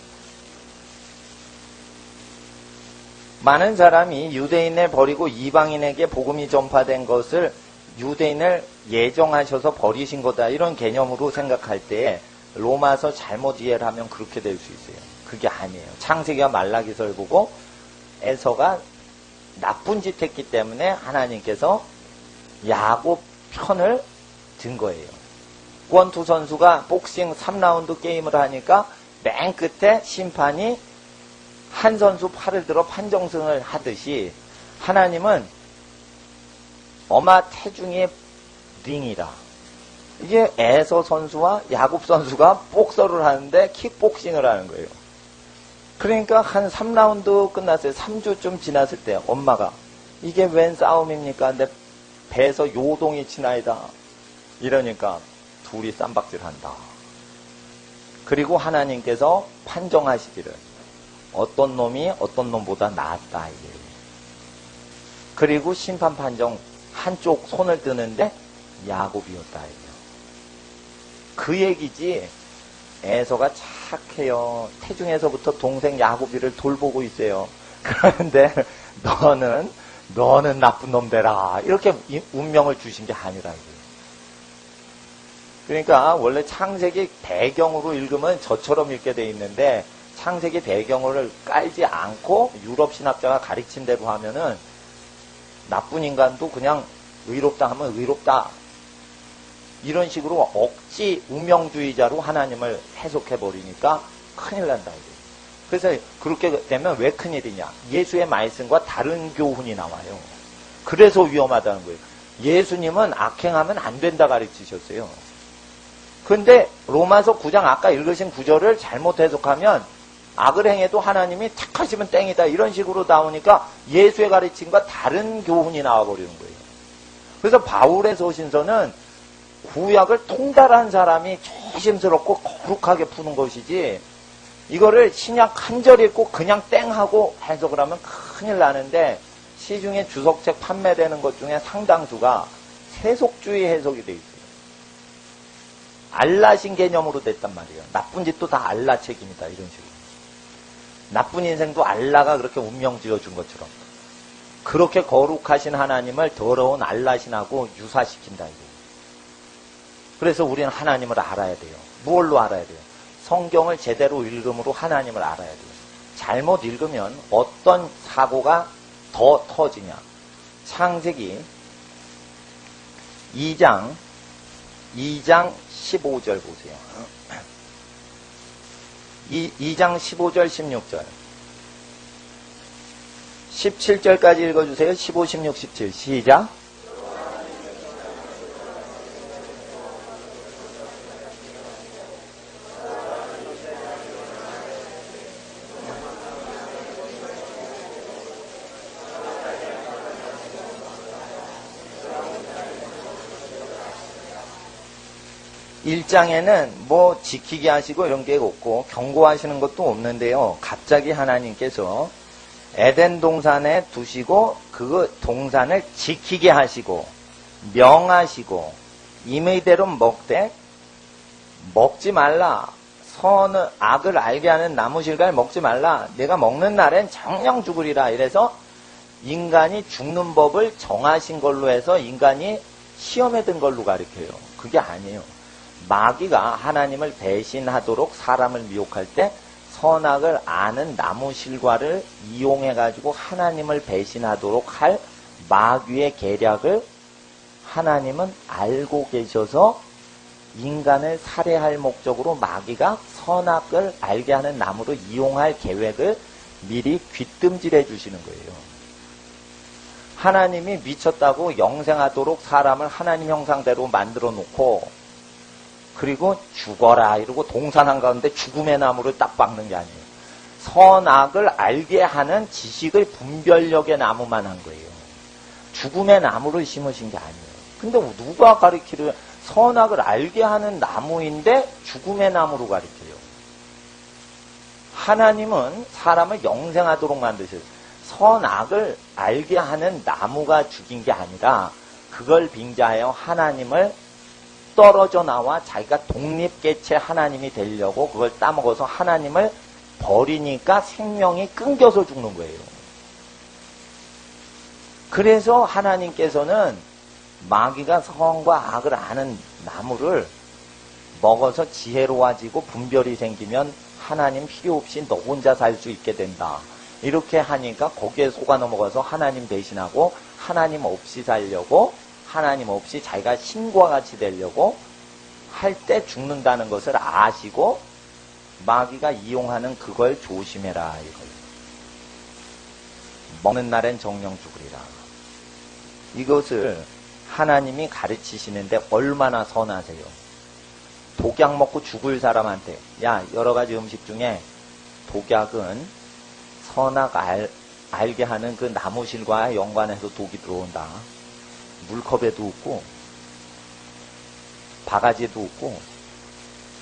많은 사람이 유대인을 버리고 이방인에게 복음이 전파된 것을 유대인을 예정하셔서 버리신 거다 이런 개념으로 생각할 때 로마서 잘못 이해를 하면 그렇게 될 수 있어요. 그게 아니에요. 창세기와 말라기서를 보고 에서가 나쁜 짓 했기 때문에 하나님께서 야곱 편을 든 거예요. 권투 선수가 복싱 3라운드 게임을 하니까 맨 끝에 심판이 한 선수 팔을 들어 판정승을 하듯이 하나님은 어마 태중의 링이라. 이게 에서 선수와 야곱 선수가 복서를 하는데 킥복싱을 하는 거예요. 그러니까 한 3라운드 끝났어요. 3주쯤 지났을 때 엄마가 이게 웬 싸움입니까? 내 배에서 요동이 치나이다. 이러니까 둘이 쌈박질한다. 그리고 하나님께서 판정하시기를 어떤 놈이 어떤 놈보다 낫다. 이게. 그리고 심판 판정 한쪽 손을 드는데 야곱이었다. 이게. 그 얘기지. 에서가 착해요. 태중에서부터 동생 야곱이를 돌보고 있어요. 그런데 너는 나쁜 놈 되라. 이렇게 운명을 주신 게 아니라. 그러니까 원래 창세기 배경으로 읽으면 저처럼 읽게 돼 있는데 창세기 배경을 깔지 않고 유럽 신학자가 가르친 대로 하면은 나쁜 인간도 그냥 의롭다 하면 의롭다. 이런 식으로 억지 운명주의자로 하나님을 해석해버리니까 큰일 난다. 그래서 그렇게 되면 왜 큰일이냐. 예수의 말씀과 다른 교훈이 나와요. 그래서 위험하다는 거예요. 예수님은 악행하면 안 된다 가르치셨어요. 근데 로마서 9장 아까 읽으신 구절을 잘못 해석하면 악을 행해도 하나님이 택하시면 땡이다. 이런 식으로 나오니까 예수의 가르침과 다른 교훈이 나와버리는 거예요. 그래서 바울의 서신서는 구약을 통달한 사람이 조심스럽고 거룩하게 푸는 것이지 이거를 신약 한 절 읽고 그냥 땡하고 해석을 하면 큰일 나는데 시중에 주석책 판매되는 것 중에 상당수가 세속주의 해석이 돼 있어요. 알라신 개념으로 됐단 말이에요. 나쁜 짓도 다 알라 책임이다. 이런 식으로. 나쁜 인생도 알라가 그렇게 운명 지어준 것처럼 그렇게 거룩하신 하나님을 더러운 알라신하고 유사시킨다. 이게. 그래서 우리는 하나님을 알아야 돼요. 무엇로 알아야 돼요? 성경을 제대로 읽음으로 하나님을 알아야 돼요. 잘못 읽으면 어떤 사고가 더 터지냐. 창세기 2장 15절 보세요. 2장 15절 16절 17절까지 읽어주세요. 15, 16, 17 시작. 일장에는 뭐 지키게 하시고 이런 게 없고 경고하시는 것도 없는데요. 갑자기 하나님께서 에덴 동산에 두시고 그 동산을 지키게 하시고 명하시고 임의대로 먹지 말라. 선을 악을 알게 하는 나무실과를 먹지 말라. 내가 먹는 날엔 정령 죽으리라. 이래서 인간이 죽는 법을 정하신 걸로 해서 인간이 시험에 든 걸로 가르쳐요. 그게 아니에요. 마귀가 하나님을 배신하도록 사람을 미혹할 때 선악을 아는 나무실과를 이용해가지고 하나님을 배신하도록 할 마귀의 계략을 하나님은 알고 계셔서 인간을 살해할 목적으로 마귀가 선악을 알게 하는 나무를 이용할 계획을 미리 귀뜸질해 주시는 거예요. 하나님이 미쳤다고 영생하도록 사람을 하나님 형상대로 만들어 놓고 그리고 죽어라 이러고 동산 한가운데 죽음의 나무를 딱 박는 게 아니에요. 선악을 알게 하는 지식의 분별력의 나무만 한 거예요. 죽음의 나무를 심으신 게 아니에요. 근데 누가 가르치려 선악을 알게 하는 나무인데 죽음의 나무로 가르쳐요. 하나님은 사람을 영생하도록 만드셨어요. 선악을 알게 하는 나무가 죽인 게 아니라 그걸 빙자하여 하나님을 떨어져 나와 자기가 독립개체 하나님이 되려고 그걸 따먹어서 하나님을 버리니까 생명이 끊겨서 죽는 거예요. 그래서 하나님께서는 마귀가 선과 악을 아는 나무를 먹어서 지혜로워지고 분별이 생기면 하나님 필요 없이 너 혼자 살 수 있게 된다. 이렇게 하니까 거기에 속아 넘어가서 하나님 대신하고 하나님 없이 살려고 하나님 없이 자기가 신과 같이 되려고 할 때 죽는다는 것을 아시고 마귀가 이용하는 그걸 조심해라 이거예요. 먹는 날엔 정령 죽으리라. 이것을 하나님이 가르치시는데 얼마나 선하세요. 독약 먹고 죽을 사람한테 야 여러 가지 음식 중에 독약은 선악 알게 하는 그 나무실과 연관해서 독이 들어온다. 물컵에도 없고 바가지에도 없고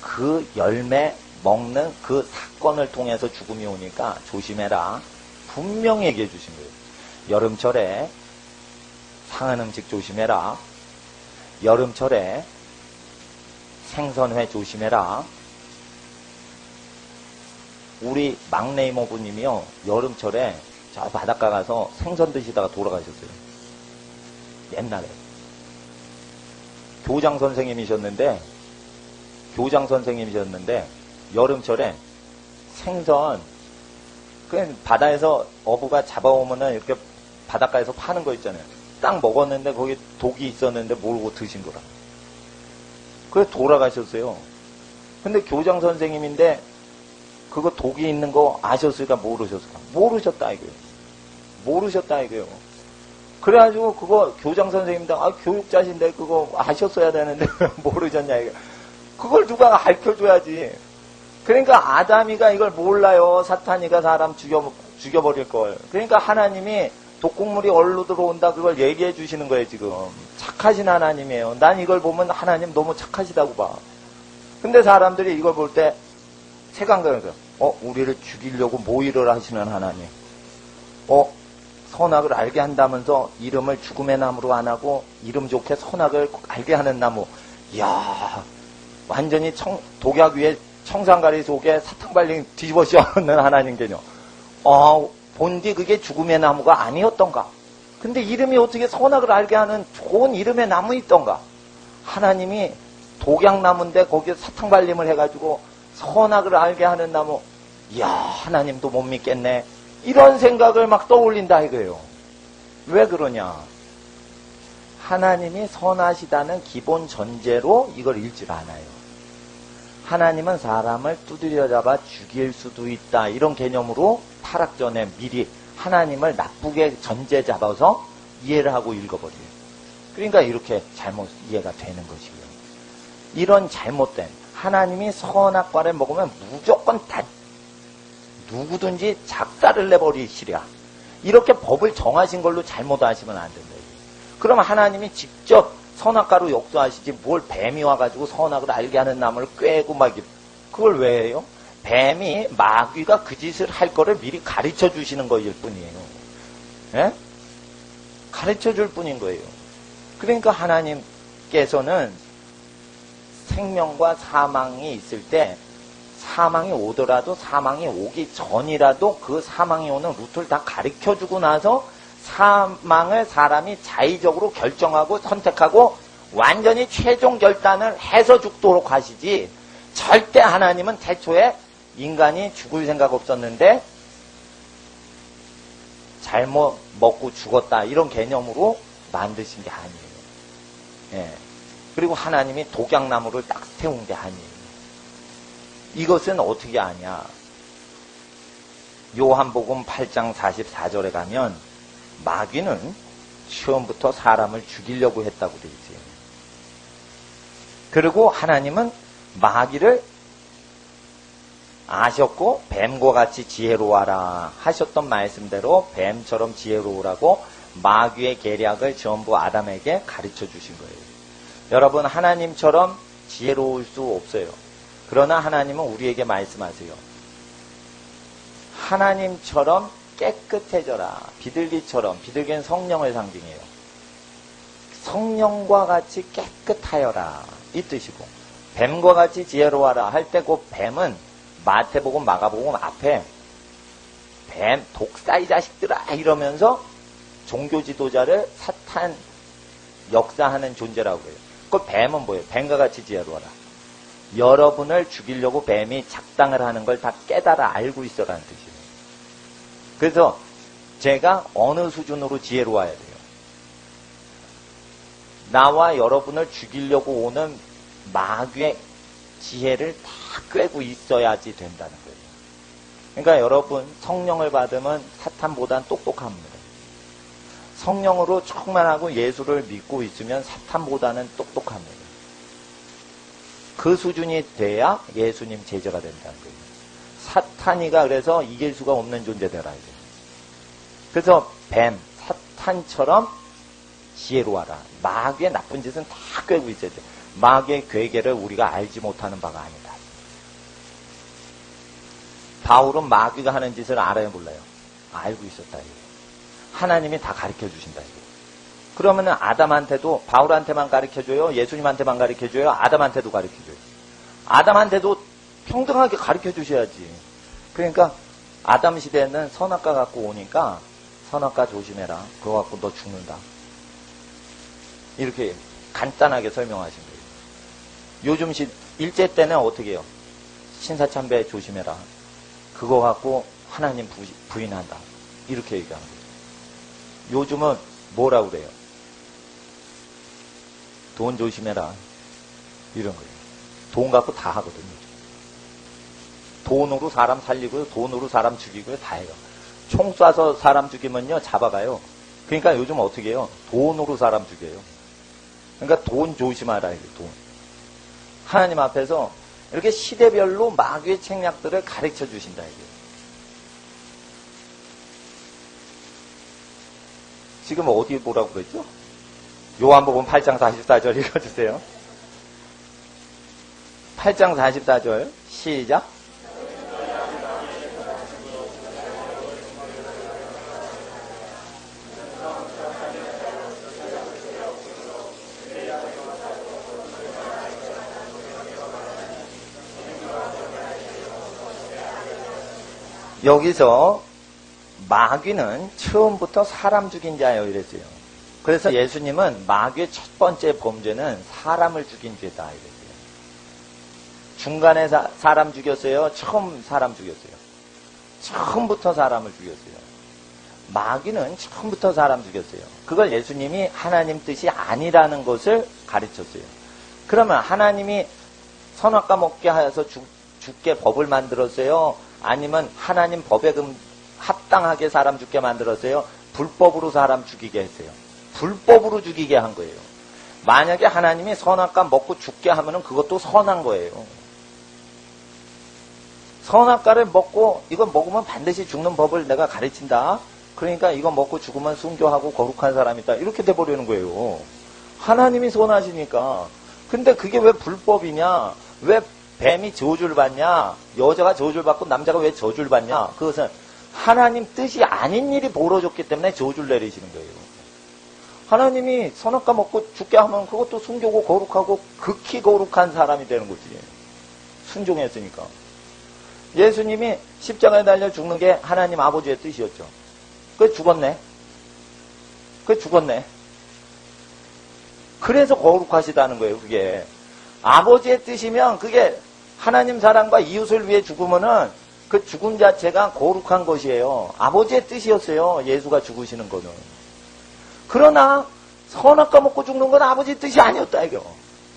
그 열매 먹는 그 사건을 통해서 죽음이 오니까 조심해라. 분명히 얘기해 주신 거예요. 여름철에 상한 음식 조심해라. 여름철에 생선회 조심해라. 우리 막내 이모부님이요. 여름철에 저 바닷가 가서 생선 드시다가 돌아가셨어요. 옛날에. 교장 선생님이셨는데 여름철에 생선 그 바다에서 어부가 잡아오면은 이렇게 바닷가에서 파는 거 있잖아요. 딱 먹었는데 거기 독이 있었는데 모르고 드신 거라. 그래서 돌아가셨어요. 근데 교장 선생님인데 그거 독이 있는 거 아셨을까 모르셨을까? 모르셨다 이거예요. 그래가지고 그거 교장 선생님도 교육자신데 그거 아셨어야 되는데 모르셨냐 이거. 그걸 누가 가르쳐줘야지. 그러니까 아담이가 이걸 몰라요. 사탄이가 사람 죽여버릴 걸. 그러니까 하나님이 독국물이 얼로 들어온다 그걸 얘기해 주시는 거예요 지금. 착하신 하나님이에요. 난 이걸 보면 하나님 너무 착하시다고 봐. 근데 사람들이 이걸 볼 때 색안경을 우리를 죽이려고 모의를 하시는 하나님. 선악을 알게 한다면서 이름을 죽음의 나무로 안 하고 이름 좋게 선악을 알게 하는 나무. 이야, 완전히 독약 위에 청산가리 속에 사탕발링 뒤집어 씌워놓는 하나님 개념. 본디 그게 죽음의 나무가 아니었던가? 근데 이름이 어떻게 선악을 알게 하는 좋은 이름의 나무 있던가? 하나님이 독약나무인데 거기에 사탕발림을 해가지고 선악을 알게 하는 나무. 이야, 하나님도 못 믿겠네. 이런 생각을 막 떠올린다 이거예요. 왜 그러냐? 하나님이 선하시다는 기본 전제로 이걸 읽질 않아요. 하나님은 사람을 두드려 잡아 죽일 수도 있다. 이런 개념으로 타락 전에 미리 하나님을 나쁘게 전제 잡아서 이해를 하고 읽어버려요. 그러니까 이렇게 잘못 이해가 되는 것이고요. 이런 잘못된 하나님이 선악과를 먹으면 무조건 다 누구든지 작사를 내버리시랴. 이렇게 법을 정하신 걸로 잘못하시면 안 된다. 그럼 하나님이 직접 선악과로 역사하시지 뭘 뱀이 와가지고 선악을 알게 하는 나무를 꿰고 막 그걸 왜 해요? 뱀이 마귀가 그 짓을 할 거를 미리 가르쳐 주시는 거일 뿐이에요. 예? 가르쳐 줄 뿐인 거예요. 그러니까 하나님께서는 생명과 사망이 있을 때 사망이 오더라도 사망이 오기 전이라도 그 사망이 오는 루트를 다 가르쳐 주고 나서 사망을 사람이 자의적으로 결정하고 선택하고 완전히 최종 결단을 해서 죽도록 하시지, 절대 하나님은 태초에 인간이 죽을 생각 없었는데 잘못 먹고 죽었다 이런 개념으로 만드신 게 아니에요. 예. 그리고 하나님이 독약나무를 딱 세운 게 아니에요. 이것은 어떻게 아냐? 요한복음 8장 44절에 가면 마귀는 처음부터 사람을 죽이려고 했다고 되어 있어요. 그리고 하나님은 마귀를 아셨고 뱀과 같이 지혜로워라 하셨던 말씀대로 뱀처럼 지혜로우라고 마귀의 계략을 전부 아담에게 가르쳐 주신 거예요. 여러분, 하나님처럼 지혜로울 수 없어요. 그러나 하나님은 우리에게 말씀하세요. 하나님처럼 깨끗해져라. 비둘기처럼. 비둘기는 성령을 상징해요. 성령과 같이 깨끗하여라. 이 뜻이고, 뱀과 같이 지혜로워라 할 때 그 뱀은 마태복음, 마가복음 앞에 뱀, 독사이 자식들아 이러면서 종교 지도자를 사탄 역사하는 존재라고 해요. 그 뱀은 뭐예요? 뱀과 같이 지혜로워라. 여러분을 죽이려고 뱀이 작당을 하는 걸 다 깨달아 알고 있어라는 뜻이에요. 그래서 제가 어느 수준으로 지혜로워야 돼요? 나와 여러분을 죽이려고 오는 마귀의 지혜를 다 꿰고 있어야지 된다는 거예요. 그러니까 여러분 성령을 받으면 사탄보다는 똑똑합니다. 성령으로 충만하고 예수를 믿고 있으면 사탄보다는 똑똑합니다. 그 수준이 돼야 예수님 제자가 된다는 거예요. 사탄이가 그래서 이길 수가 없는 존재되라 이거예요. 그래서 뱀, 사탄처럼 지혜로워라. 마귀의 나쁜 짓은 다 꿰고 있어야 돼. 마귀의 괴계를 우리가 알지 못하는 바가 아니다. 바울은 마귀가 하는 짓을 알아요, 몰라요? 알고 있었다. 이거예요. 하나님이 다 가르쳐 주신다. 이거예요. 그러면은 아담한테도 바울한테만 가르쳐줘요? 예수님한테만 가르쳐줘요? 아담한테도 가르쳐줘요? 아담한테도 평등하게 가르쳐 주셔야지. 그러니까 아담 시대에는 선악과 갖고 오니까 선악과 조심해라. 그거 갖고 너 죽는다. 이렇게 간단하게 설명하신 거예요. 요즘 일제 때는 어떻게 해요? 신사참배 조심해라. 그거 갖고 하나님 부인한다. 이렇게 얘기하는 거예요. 요즘은 뭐라고 그래요? 돈 조심해라. 이런 거예요. 돈 갖고 다 하거든요. 돈으로 사람 살리고요. 돈으로 사람 죽이고요. 다 해요. 총 쏴서 사람 죽이면요. 잡아가요. 그러니까 요즘 어떻게 해요? 돈으로 사람 죽여요. 그러니까 돈 조심하라. 돈. 하나님 앞에서 이렇게 시대별로 마귀의 책략들을 가르쳐 주신다. 이게. 지금 어디 보라고 그랬죠? 요한복음 8장 44절 읽어주세요. 8장 44절 시작. 여기서 마귀는 처음부터 사람 죽인 자예요 이랬어요. 그래서 예수님은 마귀의 첫 번째 범죄는 사람을 죽인 죄다 이랬어요. 중간에 사람 죽였어요? 처음 사람 죽였어요? 처음부터 사람을 죽였어요. 마귀는 처음부터 사람 죽였어요. 그걸 예수님이 하나님 뜻이 아니라는 것을 가르쳤어요. 그러면 하나님이 선악과 먹게 하여서 죽게 법을 만들었어요? 아니면 하나님 법에 합당하게 사람 죽게 만들었어요? 불법으로 사람 죽이게 했어요? 불법으로 죽이게 한 거예요. 만약에 하나님이 선악과 먹고 죽게 하면은 그것도 선한 거예요. 선악과를 먹고 이거 먹으면 반드시 죽는 법을 내가 가르친다. 그러니까 이거 먹고 죽으면 순교하고 거룩한 사람이다. 이렇게 돼버리는 거예요. 하나님이 선하시니까. 근데 그게 왜 불법이냐? 왜 뱀이 저주를 받냐? 여자가 저주를 받고 남자가 왜 저주를 받냐? 그것은 하나님 뜻이 아닌 일이 벌어졌기 때문에 저주를 내리시는 거예요. 하나님이 선악과 먹고 죽게 하면 그것도 순교고 거룩하고 극히 거룩한 사람이 되는 거지. 순종했으니까. 예수님이 십자가에 달려 죽는 게 하나님 아버지의 뜻이었죠. 그게 죽었네. 그래서 거룩하시다는 거예요, 그게. 아버지의 뜻이면 그게 하나님 사랑과 이웃을 위해 죽으면은 그 죽음 자체가 거룩한 것이에요. 아버지의 뜻이었어요, 예수가 죽으시는 거는. 그러나 선악과 먹고 죽는 건 아버지 뜻이 아니었다 이거.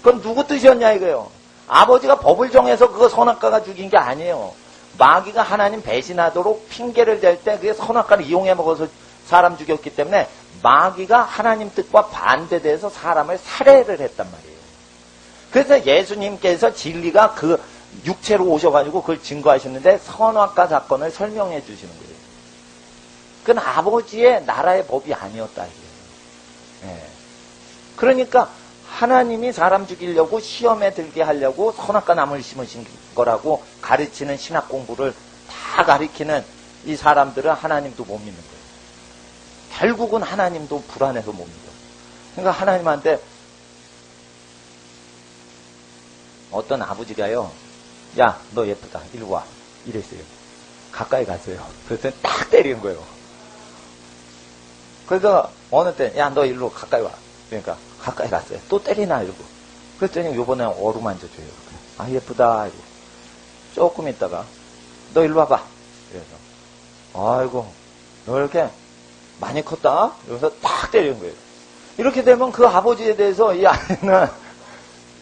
그건 누구 뜻이었냐 이거요. 아버지가 법을 정해서 그거 선악과가 죽인 게 아니에요. 마귀가 하나님 배신하도록 핑계를 댈 때 그게 선악과를 이용해 먹어서 사람 죽였기 때문에 마귀가 하나님 뜻과 반대돼서 사람을 살해를 했단 말이에요. 그래서 예수님께서 진리가 그 육체로 오셔가지고 그걸 증거하셨는데 선악과 사건을 설명해 주시는 거예요. 그건 아버지의 나라의 법이 아니었다 이거예요. 네. 그러니까 하나님이 사람 죽이려고 시험에 들게 하려고 선악과 나무를 심으신 거라고 가르치는 신학 공부를 다 가르치는 이 사람들은 하나님도 못 믿는 거예요. 결국은 하나님도 불안해서 못 믿어요. 그러니까 하나님한테 어떤 아버지가요, 야, 너 예쁘다. 이리 와. 이랬어요. 가까이 갔어요. 그랬더니 딱 때리는 거예요. 그래서 어느 때, 야, 너 일로 가까이 와. 그러니까 가까이 갔어요. 또 때리나 이러고. 그랬더니 요번에 어루만져줘요. 아, 예쁘다. 이러고. 조금 있다가 너 일로 와봐. 그래서 아이고 너 이렇게 많이 컸다? 이러면서 딱 때리는 거예요. 이렇게 되면 그 아버지에 대해서 이 아이는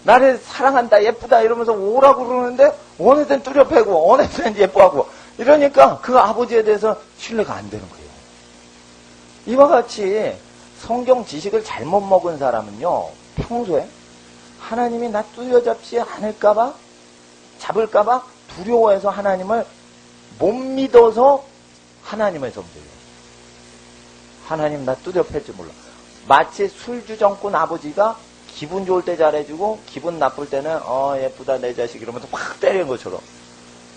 나를 사랑한다, 예쁘다 이러면서 오라고 그러는데 어느 땐 뚜렷해고 어느 땐 예뻐하고 이러니까 그 아버지에 대해서 신뢰가 안 되는 거예요. 이와 같이 성경 지식을 잘못 먹은 사람은요, 평소에 하나님이 나 뚜려잡지 않을까봐, 잡을까봐 두려워해서 하나님을 못 믿어서 하나님을 섬겨요. 하나님 나 뚜려 팰 줄 몰라. 마치 술주정꾼 아버지가 기분 좋을 때 잘해주고 기분 나쁠 때는 예쁘다 내 자식 이러면서 확 때리는 것처럼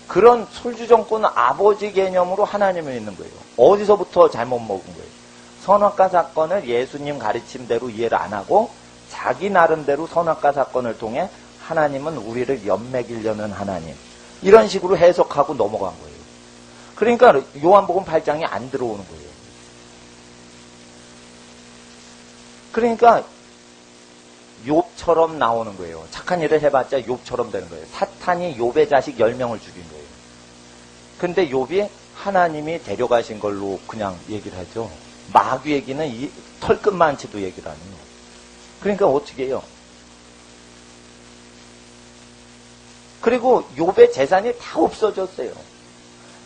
그런 술주정꾼 아버지 개념으로 하나님을 믿는 거예요. 어디서부터 잘못 먹은 거예요? 선악과 사건을 예수님 가르침대로 이해를 안 하고 자기 나름대로 선악과 사건을 통해 하나님은 우리를 연맥이려는 하나님 이런 식으로 해석하고 넘어간 거예요. 그러니까 요한복음 8장이 안 들어오는 거예요. 그러니까 욥처럼 나오는 거예요. 착한 일을 해봤자 욥처럼 되는 거예요. 사탄이 욥의 자식 10명을 죽인 거예요. 근데 욥이 하나님이 데려가신 걸로 그냥 얘기를 하죠. 마귀 얘기는 이 털끝만치도 얘기를 안 해요. 그러니까 어떻게 해요? 그리고 욥의 재산이 다 없어졌어요.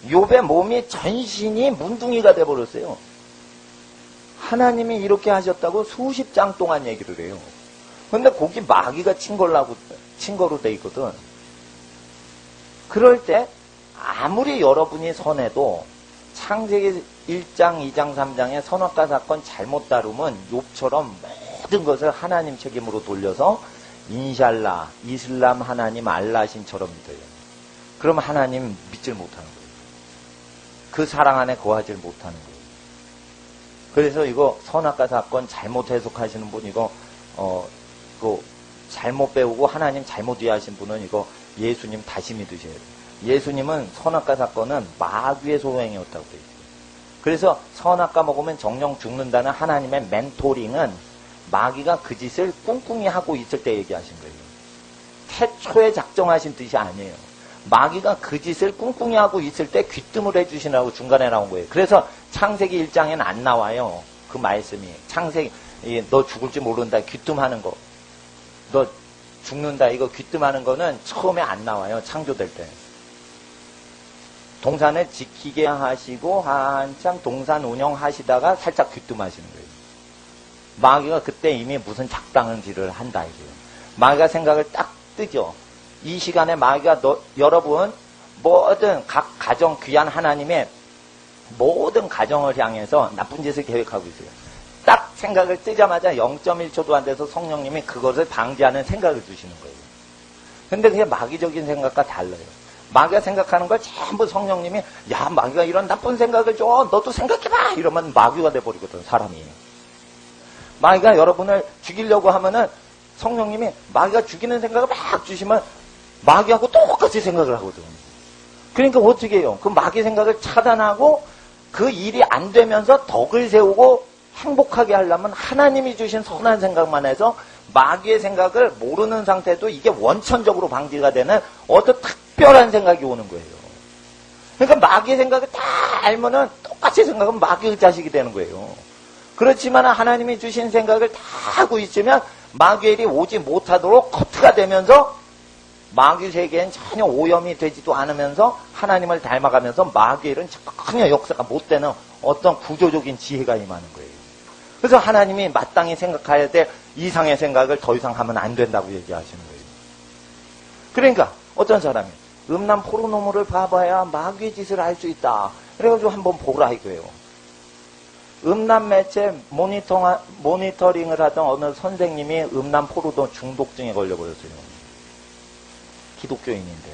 욥의 몸이 전신이 문둥이가 돼버렸어요. 하나님이 이렇게 하셨다고 수십 장 동안 얘기를 해요. 근데 거기 마귀가 친 거로 돼 있거든. 그럴 때 아무리 여러분이 선해도 창세기 1장, 2장, 3장의 선악과 사건 잘못 다루면 욥처럼 모든 것을 하나님 책임으로 돌려서 인샬라, 이슬람 하나님 알라신처럼 믿어요. 그러면 하나님 믿질 못하는 거예요. 그 사랑 안에 거하질 못하는 거예요. 그래서 이거 선악과 사건 잘못 해석하시는 분 이거 잘못 배우고 하나님 잘못 이해하신 분은 이거 예수님 다시 믿으셔야 돼요. 예수님은 선악과 사건은 마귀의 소행이었다고 되어 있어요. 그래서 선악과 먹으면 정령 죽는다는 하나님의 멘토링은 마귀가 그 짓을 꿍꿍이 하고 있을 때 얘기하신 거예요. 태초에 작정하신 뜻이 아니에요. 마귀가 그 짓을 꿍꿍이 하고 있을 때 귀뜸을 해주시라고 중간에 나온 거예요. 그래서 창세기 1장에는 안 나와요. 그 말씀이. 창세기, 너 죽을지 모른다. 귀뜸하는 거. 너 죽는다. 이거 귀뜸하는 거는 처음에 안 나와요. 창조될 때. 동산을 지키게 하시고 한참 동산 운영하시다가 살짝 귀뜸하시는 거예요. 마귀가 그때 이미 무슨 작당은지를 한다 이거예요. 마귀가 생각을 딱 뜨죠. 이 시간에 마귀가 여러분 모든 각 가정 귀한 하나님의 모든 가정을 향해서 나쁜 짓을 계획하고 있어요. 딱 생각을 뜨자마자 0.1초도 안 돼서 성령님이 그것을 방지하는 생각을 주시는 거예요. 근데 그게 마귀적인 생각과 달라요. 마귀가 생각하는 걸 전부 성령님이 야 마귀가 이런 나쁜 생각을 줘 너도 생각해봐 이러면 마귀가 돼버리거든 사람이. 마귀가 여러분을 죽이려고 하면은 성령님이 마귀가 죽이는 생각을 막 주시면 마귀하고 똑같이 생각을 하거든. 그러니까 어떻게 해요? 그 마귀 생각을 차단하고 그 일이 안 되면서 덕을 세우고 행복하게 하려면 하나님이 주신 선한 생각만 해서 마귀의 생각을 모르는 상태도 이게 원천적으로 방지가 되는 어떤 특별한 생각이 오는 거예요. 그러니까 마귀의 생각을 다 알면은 똑같이 생각하면 마귀의 자식이 되는 거예요. 그렇지만 하나님이 주신 생각을 다 하고 있으면 마귀의 일이 오지 못하도록 커트가 되면서 마귀 세계엔 전혀 오염이 되지도 않으면서 하나님을 닮아가면서 마귀의 일은 전혀 역사가 못 되는 어떤 구조적인 지혜가 임하는 거예요. 그래서 하나님이 마땅히 생각해야 될 이상의 생각을 더 이상 하면 안 된다고 얘기하시는 거예요. 그러니까 어떤 사람이 음란 포르노물을 봐봐야 마귀의 짓을 알 수 있다. 그래가지고 한번 보라 이거예요. 음란 매체 모니터링을 하던 어느 선생님이 음란 포르노 중독증에 걸려버렸어요. 기독교인인데.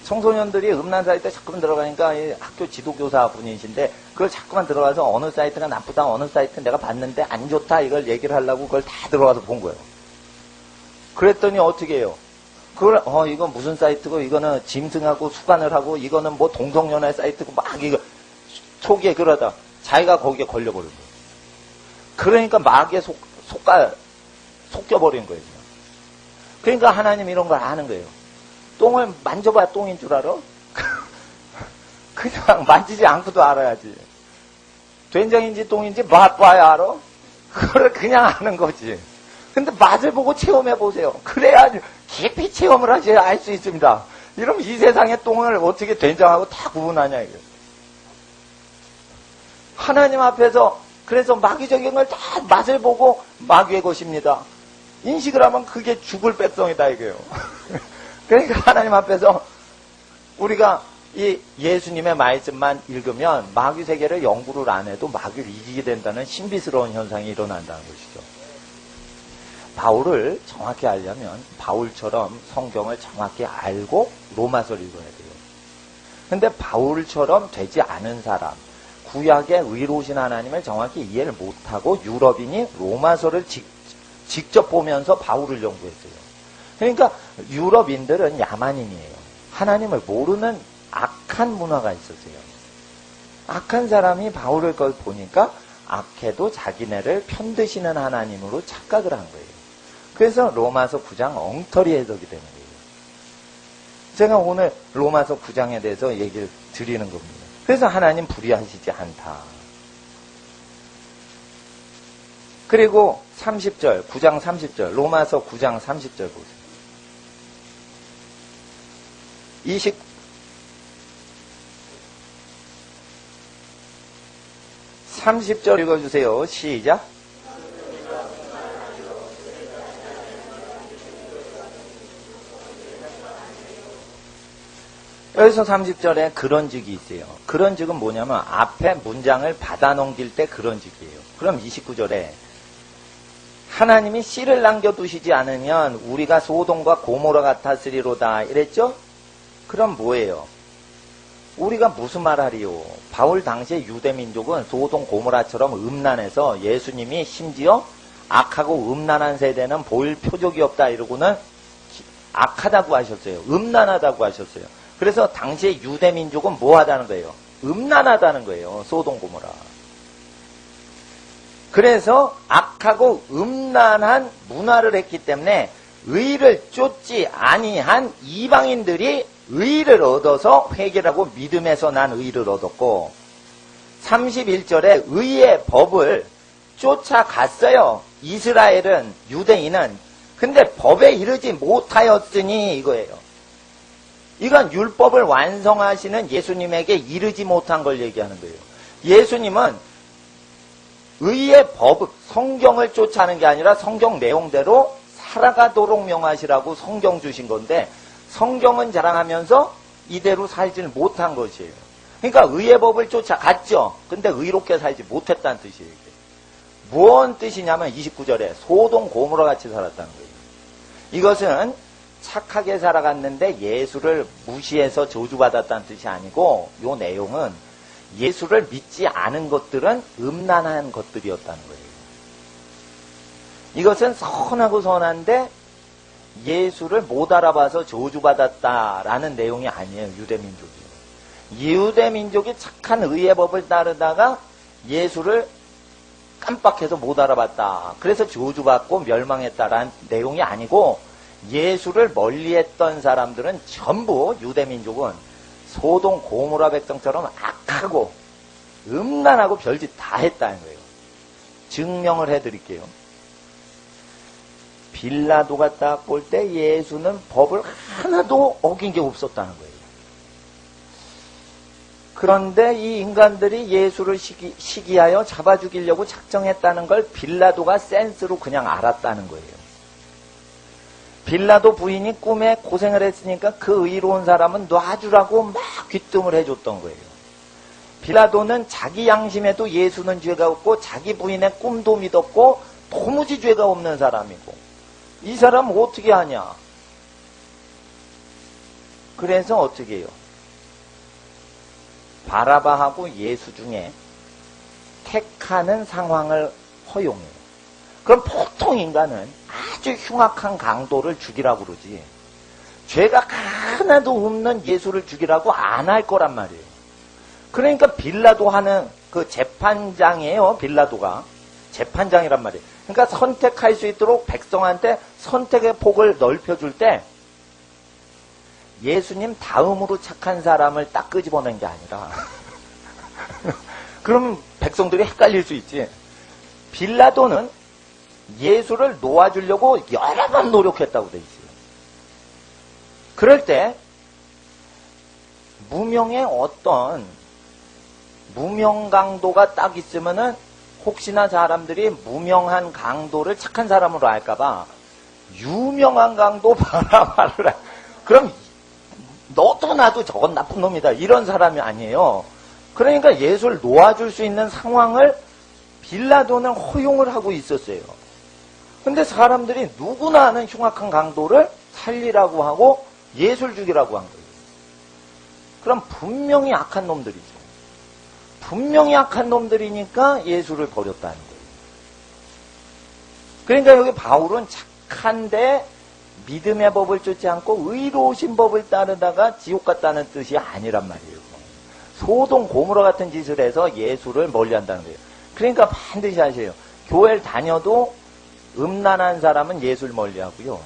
청소년들이 음란 사이트에 자꾸만 들어가니까 학교 지도교사 분이신데 그걸 자꾸만 들어가서 어느 사이트가 나쁘다, 어느 사이트 내가 봤는데 안 좋다 이걸 얘기를 하려고 그걸 다 들어가서 본 거예요. 그랬더니 어떻게 해요? 그걸 이건 무슨 사이트고 이거는 짐승하고 수간을 하고 이거는 뭐 동성연애 사이트고 막 이거 초기에 그러다 자기가 거기에 걸려버린 거예요. 그러니까 마귀에 속겨버린 거예요. 그러니까 하나님 이런 걸 아는 거예요. 똥을 만져봐야 똥인 줄 알아? 그냥 만지지 않고도 알아야지. 된장인지 똥인지 맛봐야 알아? 그걸 그냥 아는 거지. 근데 맛을 보고 체험해 보세요. 그래야 깊이 체험을 하셔야 알 수 있습니다. 이러면 이 세상의 똥을 어떻게 된장하고 다 구분하냐 이거. 하나님 앞에서 그래서 마귀적인 걸 다 맛을 보고 마귀의 것입니다. 인식을 하면 그게 죽을 백성이다 이거예요. 그러니까 하나님 앞에서 우리가 이 예수님의 말씀만 읽으면 마귀 세계를 연구를 안 해도 마귀를 이기게 된다는 신비스러운 현상이 일어난다는 것이죠. 바울을 정확히 알려면 바울처럼 성경을 정확히 알고 로마서를 읽어야 돼요. 근데 바울처럼 되지 않은 사람, 구약의 의로우신 하나님을 정확히 이해를 못하고 유럽인이 로마서를 직접 보면서 바울을 연구했어요. 그러니까 유럽인들은 야만인이에요. 하나님을 모르는 악한 문화가 있었어요. 악한 사람이 바울을 그걸 보니까 악해도 자기네를 편드시는 하나님으로 착각을 한 거예요. 그래서 로마서 9장 엉터리 해석이 되는 거예요. 제가 오늘 로마서 9장에 대해서 얘기를 드리는 겁니다. 그래서 하나님 불의하시지 않다. 그리고 30절, 9장 30절, 로마서 9장 30절 보세요. 30절 읽어주세요. 시작. 여기서 30절에 그런즉이 있어요. 그런즉은 뭐냐면 앞에 문장을 받아 넘길 때 그런즉이에요. 그럼 29절에 하나님이 씨를 남겨두시지 않으면 우리가 소돔과 고모라 같았으리로다 이랬죠? 그럼 뭐예요? 우리가 무슨 말하리요? 바울 당시에 유대민족은 소돔 고모라처럼 음란해서 예수님이 심지어 악하고 음란한 세대는 보일 표적이 없다 이러고는 악하다고 하셨어요. 음란하다고 하셨어요. 그래서 당시에 유대민족은 뭐 하다는 거예요? 음란하다는 거예요. 소돔 고모라. 그래서 악하고 음란한 문화를 했기 때문에 의를 쫓지 아니한 이방인들이 의를 얻어서 회개하고 믿음에서 난 의를 얻었고 31절에 의의 법을 쫓아갔어요. 이스라엘은 유대인은. 근데 법에 이르지 못하였으니 이거예요. 이건 율법을 완성하시는 예수님에게 이르지 못한 걸 얘기하는 거예요. 예수님은 의의 법, 성경을 쫓아하는 게 아니라 성경 내용대로 살아가도록 명하시라고 성경 주신 건데 성경은 자랑하면서 이대로 살지를 못한 것이에요. 그러니까 의의 법을 쫓아갔죠. 근데 의롭게 살지 못했다는 뜻이에요. 무슨 뜻이냐면 29절에 소돔 고모라 같이 살았다는 거예요. 이것은 착하게 살아갔는데 예수를 무시해서 저주받았다는 뜻이 아니고 이 내용은 예수를 믿지 않은 것들은 음란한 것들이었다는 거예요. 이것은 선하고 선한데 예수를 못 알아봐서 저주받았다라는 내용이 아니에요. 유대민족이. 유대민족이 착한 의의 법을 따르다가 예수를 깜빡해서 못 알아봤다. 그래서 저주받고 멸망했다라는 내용이 아니고 예수를 멀리했던 사람들은 전부 유대민족은 소돔 고모라 백성처럼 악하고 음란하고 별짓 다 했다는 거예요. 증명을 해드릴게요. 빌라도가 딱 볼 때 예수는 법을 하나도 어긴 게 없었다는 거예요. 그런데 이 인간들이 예수를 시기하여 잡아 죽이려고 작정했다는 걸 빌라도가 센스로 그냥 알았다는 거예요. 빌라도 부인이 꿈에 고생을 했으니까 그 의로운 사람은 놔주라고 막 귀뜸을 해줬던 거예요. 빌라도는 자기 양심에도 예수는 죄가 없고 자기 부인의 꿈도 믿었고 도무지 죄가 없는 사람이고 이 사람은 어떻게 하냐? 그래서 어떻게 해요? 바라바하고 예수 중에 택하는 상황을 허용해요. 그럼 보통 인간은 아주 흉악한 강도를 죽이라고 그러지 죄가 하나도 없는 예수를 죽이라고 안 할 거란 말이에요. 그러니까 빌라도 하는 그 재판장이에요. 빌라도가 재판장이란 말이에요. 그러니까 선택할 수 있도록 백성한테 선택의 폭을 넓혀줄 때 예수님 다음으로 착한 사람을 딱 끄집어낸 게 아니라 그럼 백성들이 헷갈릴 수 있지. 빌라도는 예수를 놓아주려고 여러 번 노력했다고 돼 있어요. 그럴 때 무명의 어떤 무명 강도가 딱 있으면은 혹시나 사람들이 무명한 강도를 착한 사람으로 알까봐 유명한 강도 바라봐라. 그럼 너도 나도 저건 나쁜 놈이다. 이런 사람이 아니에요. 그러니까 예수를 놓아줄 수 있는 상황을 빌라도는 허용을 하고 있었어요. 근데 사람들이 누구나 아는 흉악한 강도를 살리라고 하고 예수를 죽이라고 한 거예요. 그럼 분명히 악한 놈들이죠. 분명히 악한 놈들이니까 예수를 버렸다는 거예요. 그러니까 여기 바울은 착한데 믿음의 법을 쫓지 않고 의로우신 법을 따르다가 지옥 갔다는 뜻이 아니란 말이에요. 소돔 고모라 같은 짓을 해서 예수를 멀리한다는 거예요. 그러니까 반드시 아세요. 교회를 다녀도 음란한 사람은 예수를 멀리하고요.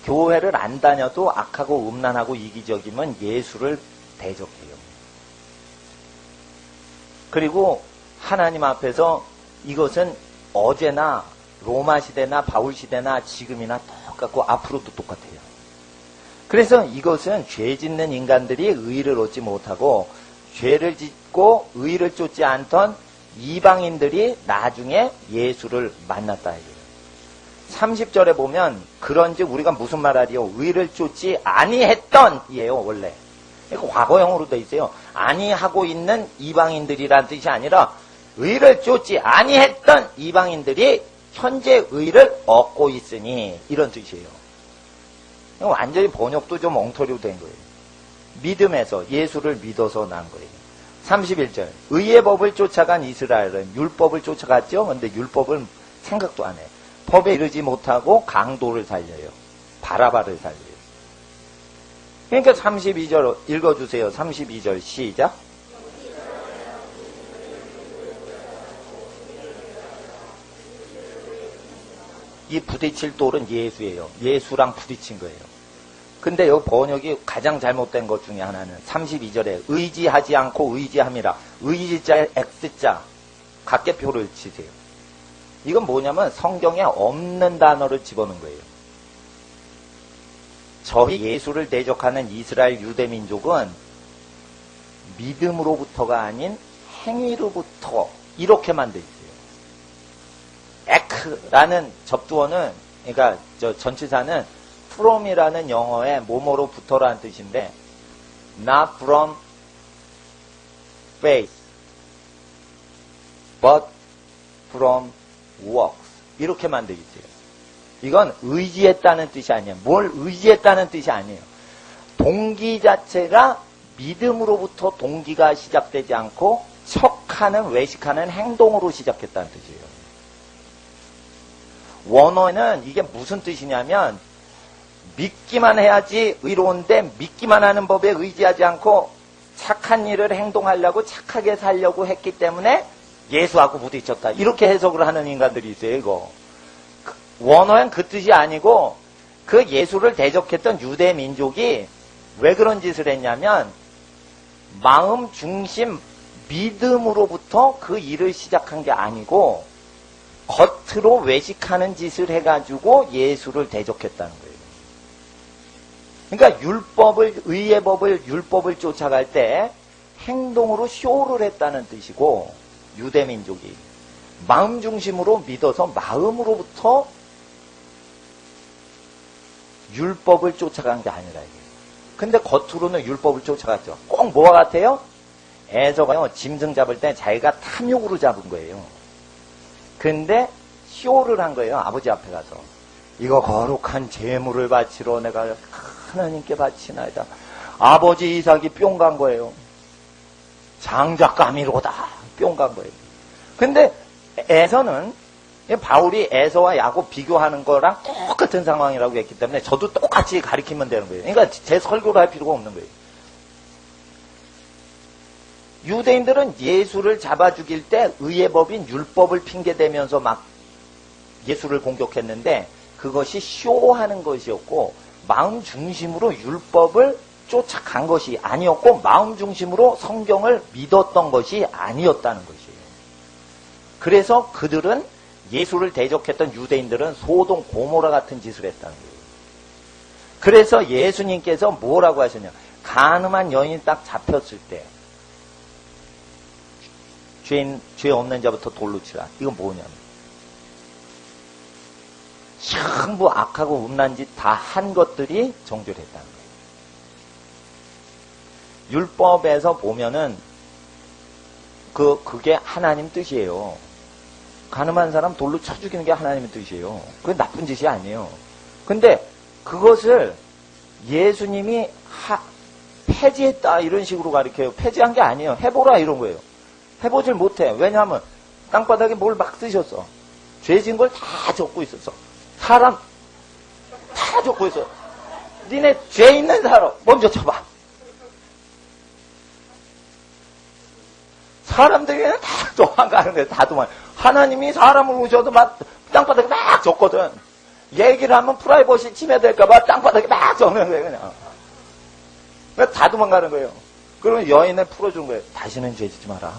교회를 안 다녀도 악하고 음란하고 이기적이면 예수를 대적해요. 그리고 하나님 앞에서 이것은 어제나 로마 시대나 바울 시대나 지금이나 똑같고 앞으로도 똑같아요. 그래서 이것은 죄 짓는 인간들이 의를 얻지 못하고 죄를 짓고 의를 쫓지 않던 이방인들이 나중에 예수를 만났다 이거예요. 30절에 보면 그런즉 우리가 무슨 말하리요? 의를 쫓지 아니했던 이에요 원래. 과거형으로 돼 있어요. 아니하고 있는 이방인들이란 뜻이 아니라 의를 쫓지 아니했던 이방인들이 현재 의를 얻고 있으니 이런 뜻이에요. 완전히 번역도 좀 엉터리로 된 거예요. 믿음에서 예수를 믿어서 난 거예요. 31절 의의 법을 쫓아간 이스라엘은 율법을 쫓아갔죠. 근데 율법을 생각도 안 해. 법에 이르지 못하고 강도를 살려요. 바라바를 살려요. 그러니까 32절 읽어주세요. 32절 시작. 이 부딪힐 돌은 예수예요. 예수랑 부딪힌 거예요. 근데 여기 번역이 가장 잘못된 것 중에 하나는 32절에 의지하지 않고 의지함이라. 의지자에 X자 각계표를 치세요. 이건 뭐냐면 성경에 없는 단어를 집어넣은 거예요. 저희 예수를 대적하는 이스라엘 유대민족은 믿음으로부터가 아닌 행위로부터 이렇게만 돼 있어요. 에크라는 접두어는 그러니까 저 전치사는 from이라는 영어의 뭐뭐로부터라는 뜻인데 not from faith but from works 이렇게만 돼 있어요. 이건 의지했다는 뜻이 아니에요. 뭘 의지했다는 뜻이 아니에요. 동기 자체가 믿음으로부터 동기가 시작되지 않고 척하는 외식하는 행동으로 시작했다는 뜻이에요. 원어에는 이게 무슨 뜻이냐면 믿기만 해야지 의로운데 믿기만 하는 법에 의지하지 않고 착한 일을 행동하려고 착하게 살려고 했기 때문에 예수하고 부딪혔다. 이렇게 해석을 하는 인간들이 있어요. 이거 원어엔 그 뜻이 아니고 그 예수를 대적했던 유대 민족이 왜 그런 짓을 했냐면 마음 중심 믿음으로부터 그 일을 시작한 게 아니고 겉으로 외식하는 짓을 해가지고 예수를 대적했다는 거예요. 그러니까 율법을 의의 법을 율법을 쫓아갈 때 행동으로 쇼를 했다는 뜻이고 유대 민족이 마음 중심으로 믿어서 마음으로부터 율법을 쫓아간 게 아니라 이게. 근데 겉으로는 율법을 쫓아갔죠. 꼭 뭐와 같아요? 에서가요 짐승 잡을 때 자기가 탐욕으로 잡은 거예요. 근데 쇼를 한 거예요. 아버지 앞에 가서 이거 거룩한 제물을 바치러 내가 하나님께 바치나이다. 아버지 이삭이 뿅 간 거예요. 장작감이로다 뿅 간 거예요. 근데 에서는 바울이 에서와 야곱 비교하는 거랑 똑같은 상황이라고 했기 때문에 저도 똑같이 가리키면 되는 거예요. 그러니까 제 설교를 할 필요가 없는 거예요. 유대인들은 예수를 잡아 죽일 때 의의 법인 율법을 핑계대면서 막 예수를 공격했는데 그것이 쇼하는 것이었고 마음 중심으로 율법을 쫓아간 것이 아니었고 마음 중심으로 성경을 믿었던 것이 아니었다는 것이에요. 그래서 그들은 예수를 대적했던 유대인들은 소돔 고모라 같은 짓을 했다는 거예요. 그래서 예수님께서 뭐라고 하셨냐? 간음한 여인이 딱 잡혔을 때 죄 없는 자부터 돌로 치라. 이건 뭐냐면 전부 악하고 음란 짓 다 한 것들이 정죄됐다는 거예요. 율법에서 보면은 그게 하나님 뜻이에요. 간음한 사람 돌로 쳐 죽이는 게 하나님의 뜻이에요. 그건 나쁜 짓이 아니에요. 근데 그것을 예수님이 폐지했다 이런 식으로 가르쳐요. 폐지한 게 아니에요. 해보라 이런 거예요. 해보질 못해. 왜냐하면 땅바닥에 뭘 막 쓰셨어. 죄진 걸 다 적고 있었어. 사람 다 적고 있어. 니네 죄 있는 사람 먼저 쳐봐. 사람들에게는 다 도망가는 거예요. 다 도망. 하나님이 사람을 오셔도 막 땅바닥에 막 적거든. 얘기를 하면 프라이버시 침해될까봐 땅바닥에 막 적는 거예요. 그냥. 그러니까 다 도망가는 거예요. 그러면 여인을 풀어준 거예요. 다시는 죄 짓지 마라.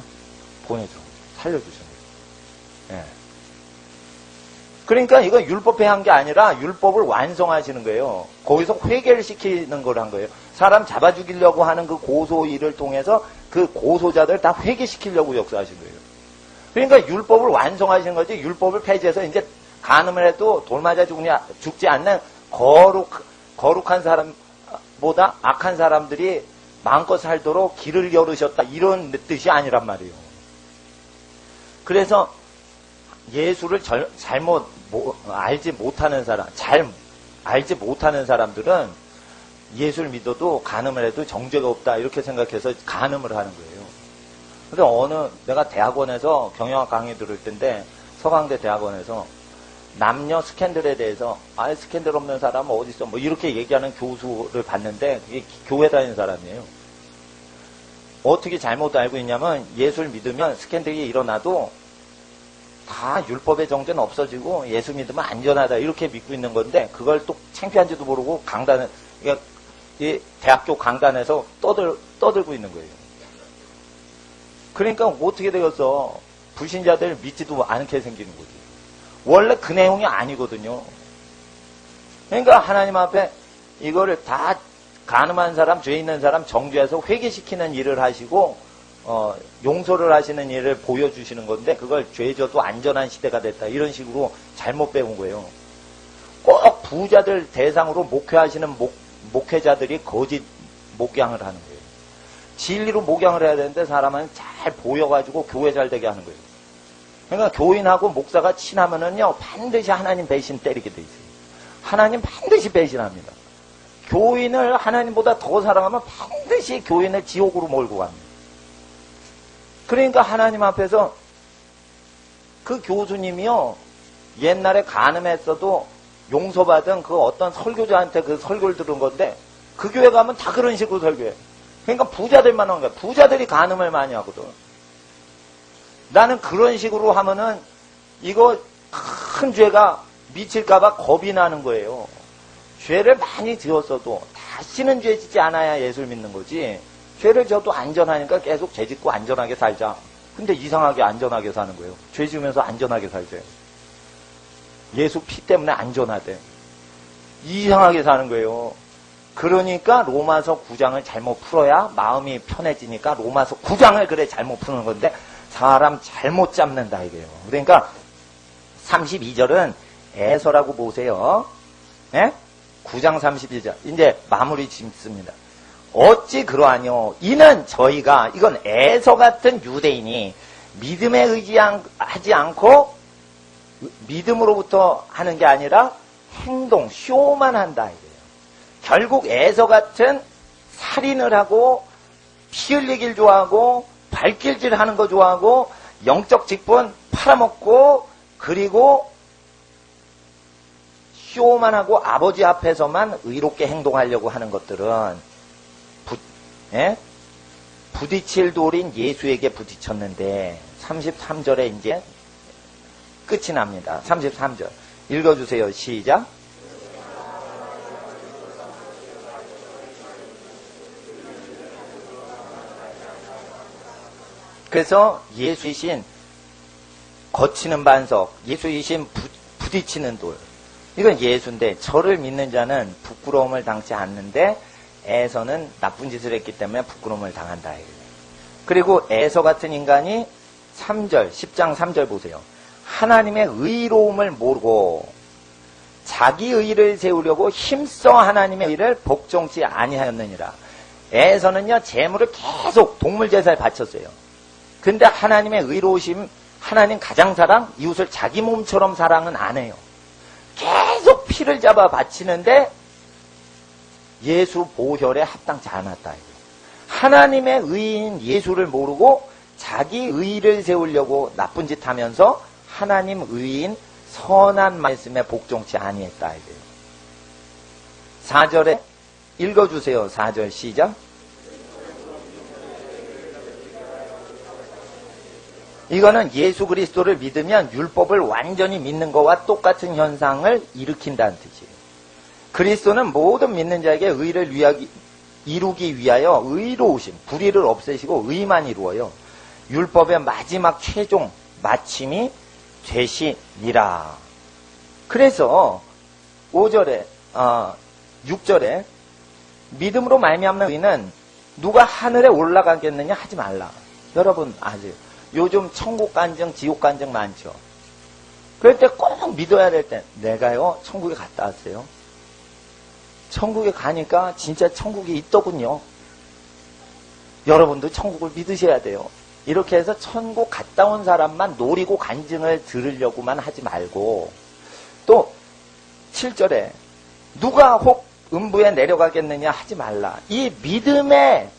보내줘. 살려주시는 거예요. 예. 그러니까 이건 율법에 한 게 아니라 율법을 완성하시는 거예요. 거기서 회개를 시키는 걸 한 거예요. 사람 잡아 죽이려고 하는 그 고소 일을 통해서 그 고소자들 다 회개시키려고 역사하신 거예요. 그러니까 율법을 완성하시는 거지 율법을 폐지해서 이제 간음을 해도 돌 맞아 죽지 않는 거룩한 사람보다 악한 사람들이 마음껏 살도록 길을 열으셨다 이런 뜻이 아니란 말이에요. 그래서 예수를 잘못 알지 못하는 사람, 잘 알지 못하는 사람들은 예수를 믿어도 간음을 해도 정죄가 없다 이렇게 생각해서 간음을 하는 거예요. 근데 내가 대학원에서 경영학 강의 들을 텐데 서강대 대학원에서 남녀 스캔들에 대해서 스캔들 없는 사람은 어디 있어 뭐 이렇게 얘기하는 교수를 봤는데 그게 교회 다니는 사람이에요. 어떻게 잘못 알고 있냐면 예수를 믿으면 스캔들이 일어나도 다 율법의 정죄는 없어지고 예수 믿으면 안전하다 이렇게 믿고 있는 건데 그걸 또 창피한지도 모르고 이 대학교 강단에서 떠들고 있는 거예요. 그러니까 어떻게 되겠어? 불신자들 믿지도 않게 생기는 거지. 원래 그 내용이 아니거든요. 그러니까 하나님 앞에 이거를 다 간음한 사람, 죄 있는 사람 정죄해서 회개시키는 일을 하시고 용서를 하시는 일을 보여주시는 건데 그걸 죄져도 안전한 시대가 됐다 이런 식으로 잘못 배운 거예요. 꼭 부자들 대상으로 목회하시는 목회자들이 거짓 목양을 하는 거예요. 진리로 목양을 해야 되는데 사람은 잘 보여가지고 교회 잘 되게 하는 거예요. 그러니까 교인하고 목사가 친하면은요 반드시 하나님 배신 때리게 돼 있어요. 하나님 반드시 배신합니다. 교인을 하나님보다 더 사랑하면 반드시 교인을 지옥으로 몰고 갑니다. 그러니까 하나님 앞에서 그 교수님이요 옛날에 간음했어도 용서받은 그 어떤 설교자한테 그 설교를 들은 건데 그 교회 가면 다 그런 식으로 설교해. 그러니까 부자들만 하는 거야. 부자들이 간음을 많이 하거든. 나는 그런 식으로 하면은 이거 큰 죄가 미칠까봐 겁이 나는 거예요. 죄를 많이 지었어도 다시는 죄 짓지 않아야 예수를 믿는 거지. 죄를 져도 안전하니까 계속 죄 짓고 안전하게 살자. 근데 이상하게 안전하게 사는 거예요. 죄 지으면서 안전하게 살재. 예수 피 때문에 안전하대. 이상하게 사는 거예요. 그러니까 로마서 9장을 잘못 풀어야 마음이 편해지니까 로마서 9장을 그래 잘못 푸는 건데 사람 잘못 잡는다 이게요. 그러니까 32절은 에서라고 보세요. 네? 9장 31절 이제 마무리 짓습니다. 어찌 그러하뇨? 이는 저희가 이건 에서 같은 유대인이 믿음에 의지하지 않고 믿음으로부터 하는 게 아니라 행동, 쇼만 한다 이거예요. 결국 에서 같은 살인을 하고 피 흘리길 좋아하고 발길질 하는 거 좋아하고 영적 직분 팔아먹고 그리고 쇼만 하고 아버지 앞에서만 의롭게 행동하려고 하는 것들은 부딪힐 돌인 예수에게 부딪혔는데 33절에 이제 끝이 납니다. 33절 읽어주세요. 시작. 그래서 예수이신 거치는 반석, 예수이신 부딪히는 돌. 이건 예수인데 저를 믿는 자는 부끄러움을 당치 않는데 에서는 나쁜 짓을 했기 때문에 부끄러움을 당한다. 그리고 에서 같은 인간이 3절, 10장 3절 보세요. 하나님의 의로움을 모르고 자기 의를 세우려고 힘써 하나님의 의를 복종치 아니하였느니라. 에서는요, 재물을 계속 동물 제사에 바쳤어요. 근데 하나님의 의로우심, 하나님 가장 사랑, 이웃을 자기 몸처럼 사랑은 안 해요. 계속 피를 잡아 바치는데 예수 보혈에 합당치 않았다. 하나님의 의인 예수를 모르고 자기 의를 세우려고 나쁜 짓 하면서 하나님 의인 선한 말씀에 복종치 아니했다. 4절에 읽어주세요. 4절 시작. 이거는 예수 그리스도를 믿으면 율법을 완전히 믿는 것과 똑같은 현상을 일으킨다는 뜻이에요. 그리스도는 모든 믿는 자에게 의를 이루기 위하여 의로우심, 불의를 없애시고 의만 이루어요. 율법의 마지막 최종 마침이 되시니라. 그래서 5절에 6절에 믿음으로 말미암는 의는 누가 하늘에 올라가겠느냐 하지 말라. 여러분 아세요? 요즘 천국 간증, 지옥 간증 많죠. 그럴 때 꼭 믿어야 될 때 내가요 천국에 갔다 왔어요. 천국에 가니까 진짜 천국이 있더군요. 여러분도 천국을 믿으셔야 돼요. 이렇게 해서 천국 갔다 온 사람만 노리고 간증을 들으려고만 하지 말고, 또 7절에 누가 혹 음부에 내려가겠느냐 하지 말라. 이 믿음의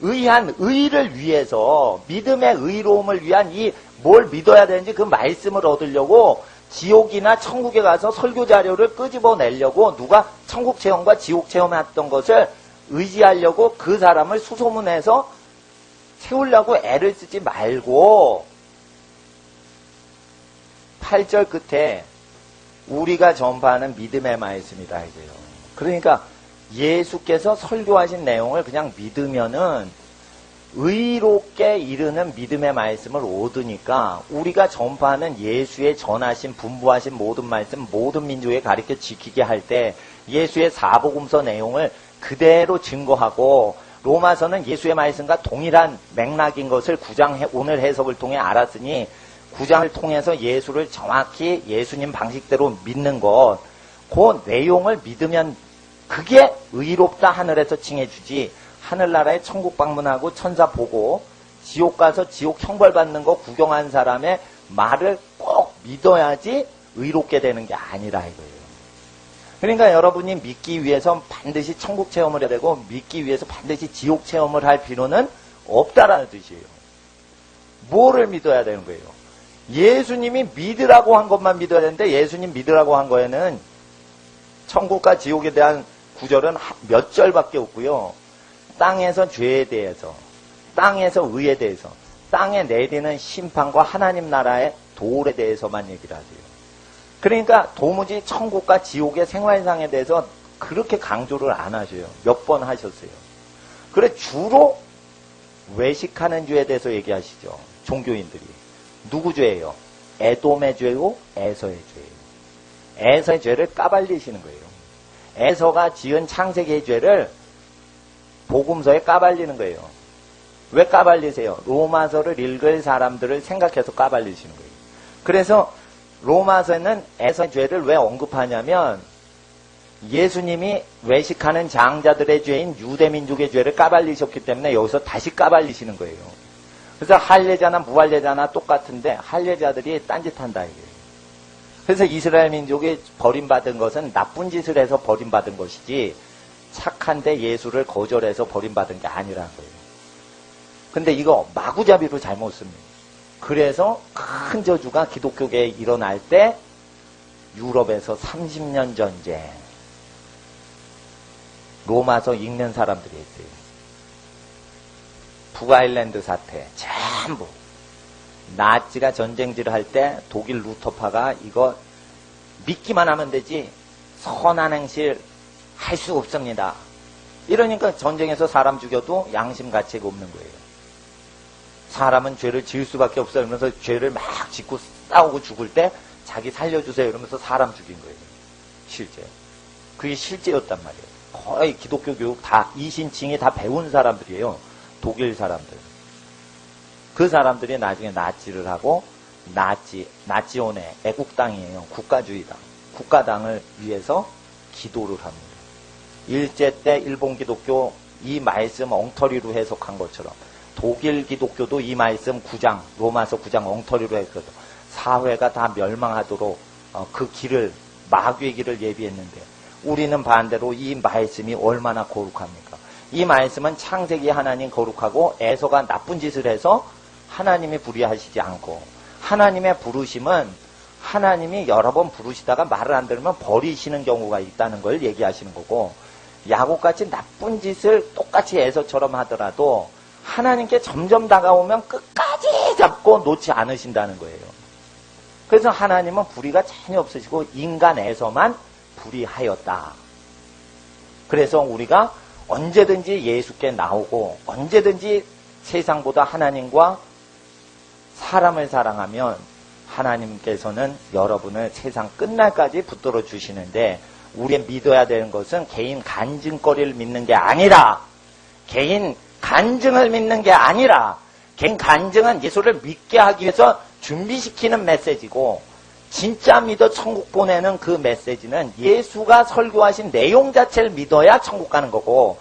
의한 의를 위해서, 믿음의 의로움을 위한 이 뭘 믿어야 되는지 그 말씀을 얻으려고 지옥이나 천국에 가서 설교 자료를 끄집어내려고 누가 천국 체험과 지옥 체험했던 것을 의지하려고 그 사람을 수소문해서 세우려고 애를 쓰지 말고 8절 끝에 우리가 전파하는 믿음의 말씀이다 이거예요. 그러니까 예수께서 설교하신 내용을 그냥 믿으면은 의롭게 이르는 믿음의 말씀을 얻으니까 우리가 전파하는 예수의 전하신 분부하신 모든 말씀 모든 민족에 가르쳐 지키게 할 때 예수의 사복음서 내용을 그대로 증거하고, 로마서는 예수의 말씀과 동일한 맥락인 것을 9장 오늘 해석을 통해 알았으니 9장을 통해서 예수를 정확히 예수님 방식대로 믿는 것, 그 내용을 믿으면 그게 의롭다 하늘에서 칭해주지, 하늘나라에 천국 방문하고 천사 보고 지옥 가서 지옥 형벌받는 거 구경한 사람의 말을 꼭 믿어야지 의롭게 되는 게 아니라 이거예요. 그러니까 여러분이 믿기 위해서 반드시 천국 체험을 해야 되고 믿기 위해서 반드시 지옥 체험을 할 필요는 없다라는 뜻이에요. 뭐를 믿어야 되는 거예요? 예수님이 믿으라고 한 것만 믿어야 되는데, 예수님 믿으라고 한 거에는 천국과 지옥에 대한 구절은 몇 절밖에 없고요. 땅에서 죄에 대해서, 땅에서 의에 대해서, 땅에 내리는 심판과 하나님 나라의 도울에 대해서만 얘기를 하세요. 그러니까 도무지 천국과 지옥의 생활상에 대해서 그렇게 강조를 안 하셔요. 몇 번 하셨어요. 그래 주로 외식하는 죄에 대해서 얘기하시죠. 종교인들이. 누구 죄예요? 에돔의 죄고 에서의 죄예요. 에서의 죄를 까발리시는 거예요. 에서가 지은 창세기의 죄를 복음서에 까발리는 거예요. 왜 까발리세요? 로마서를 읽을 사람들을 생각해서 까발리시는 거예요. 그래서 로마서에는 에서의 죄를 왜 언급하냐면 예수님이 외식하는 장자들의 죄인 유대민족의 죄를 까발리셨기 때문에 여기서 다시 까발리시는 거예요. 그래서 할례자나 무할례자나 똑같은데 할례자들이 딴짓한다 이거예요. 그래서 이스라엘 민족이 버림받은 것은 나쁜 짓을 해서 버림받은 것이지 착한데 예수를 거절해서 버림받은 게 아니라는 거예요. 근데 이거 마구잡이로 잘못 씁니다. 그래서 큰 저주가 기독교계에 일어날 때 유럽에서 30년 전쟁, 로마서 읽는 사람들이 있어요. 북아일랜드 사태, 전부. 나치가 전쟁질을 할 때 독일 루터파가 이거 믿기만 하면 되지 선한 행실 할 수 없습니다. 이러니까 전쟁에서 사람 죽여도 양심 가치가 없는 거예요. 사람은 죄를 지을 수밖에 없어요. 이러면서 죄를 막 짓고 싸우고 죽을 때 자기 살려주세요 이러면서 사람 죽인 거예요. 실제. 그게 실제였단 말이에요. 거의 기독교 교육 다 이신칭이 다 배운 사람들이에요. 독일 사람들. 그 사람들이 나중에 나치를 하고 나치온의 애국당이에요. 국가주의당. 국가당을 위해서 기도를 합니다. 일제 때 일본 기독교 이 말씀 엉터리로 해석한 것처럼 독일 기독교도 이 말씀 9장 로마서 9장 엉터리로 했거든. 사회가 다 멸망하도록 그 길을 마귀의 길을 예비했는데 우리는 반대로 이 말씀이 얼마나 거룩합니까? 이 말씀은 창세기 하나님 거룩하고 에서가 나쁜 짓을 해서 하나님이 불의하시지 않고 하나님의 부르심은 하나님이 여러 번 부르시다가 말을 안 들으면 버리시는 경우가 있다는 걸 얘기하시는 거고 야곱같이 나쁜 짓을 똑같이 에서처럼 하더라도 하나님께 점점 다가오면 끝까지 잡고 놓지 않으신다는 거예요. 그래서 하나님은 불의가 전혀 없으시고 인간에서만 불의하였다. 그래서 우리가 언제든지 예수께 나오고 언제든지 세상보다 하나님과 사람을 사랑하면 하나님께서는 여러분을 세상 끝날까지 붙들어 주시는데 우리가 믿어야 되는 것은 개인 간증거리를 믿는 게 아니라 개인 간증을 믿는 게 아니라 개인 간증은 예수를 믿게 하기 위해서 준비시키는 메시지고 진짜 믿어 천국 보내는 그 메시지는 예수가 설교하신 내용 자체를 믿어야 천국 가는 거고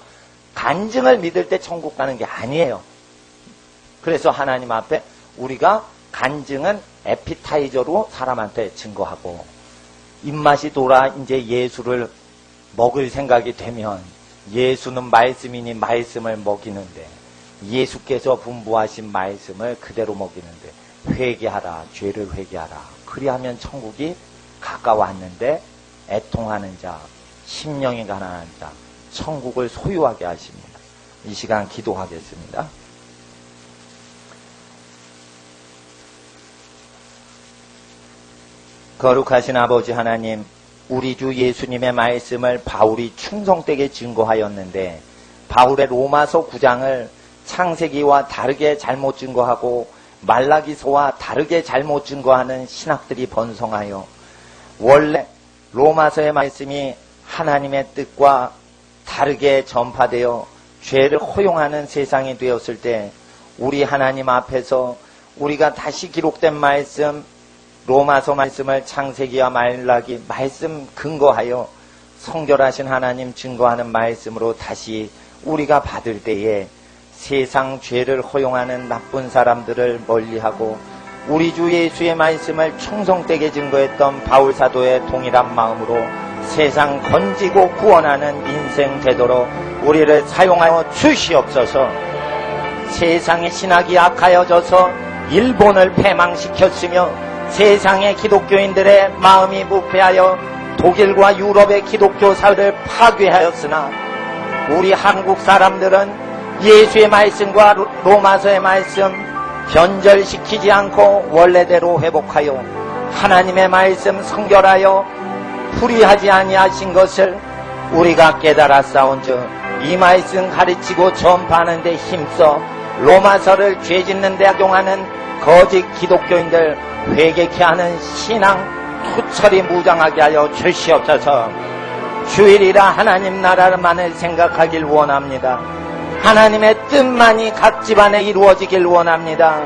간증을 믿을 때 천국 가는 게 아니에요. 그래서 하나님 앞에 우리가 간증은 에피타이저로 사람한테 증거하고 입맛이 돌아 이제 예수를 먹을 생각이 되면 예수는 말씀이니 말씀을 먹이는데 예수께서 분부하신 말씀을 그대로 먹이는데 회개하라 죄를 회개하라 그리하면 천국이 가까웠는데 애통하는 자 심령이 가난한 자 천국을 소유하게 하십니다. 이 시간 기도하겠습니다. 거룩하신 아버지 하나님, 우리 주 예수님의 말씀을 바울이 충성되게 증거하였는데 바울의 로마서 9장을 창세기와 다르게 잘못 증거하고 말라기서와 다르게 잘못 증거하는 신학들이 번성하여 원래 로마서의 말씀이 하나님의 뜻과 다르게 전파되어 죄를 허용하는 세상이 되었을 때 우리 하나님 앞에서 우리가 다시 기록된 말씀 로마서 말씀을 창세기와 말라기 말씀 근거하여 성결하신 하나님 증거하는 말씀으로 다시 우리가 받을 때에 세상 죄를 허용하는 나쁜 사람들을 멀리하고 우리 주 예수의 말씀을 충성되게 증거했던 바울 사도의 동일한 마음으로 세상 건지고 구원하는 인생 되도록 우리를 사용하여 주시옵소서. 세상의 신학이 악하여져서 일본을 패망시켰으며 세상의 기독교인들의 마음이 부패하여 독일과 유럽의 기독교 사회를 파괴하였으나 우리 한국 사람들은 예수의 말씀과 로마서의 말씀 변절시키지 않고 원래대로 회복하여 하나님의 말씀 성결하여 불의하지 아니하신 것을 우리가 깨달았사온즉 이 말씀 가르치고 전파하는 데 힘써 로마서를 죄짓는 데 악용하는 거짓 기독교인들 회개케 하는 신앙 투철이 무장하게 하여 주시옵소서. 주일이라 하나님 나라만을 생각하길 원합니다. 하나님의 뜻만이 각 집안에 이루어지길 원합니다.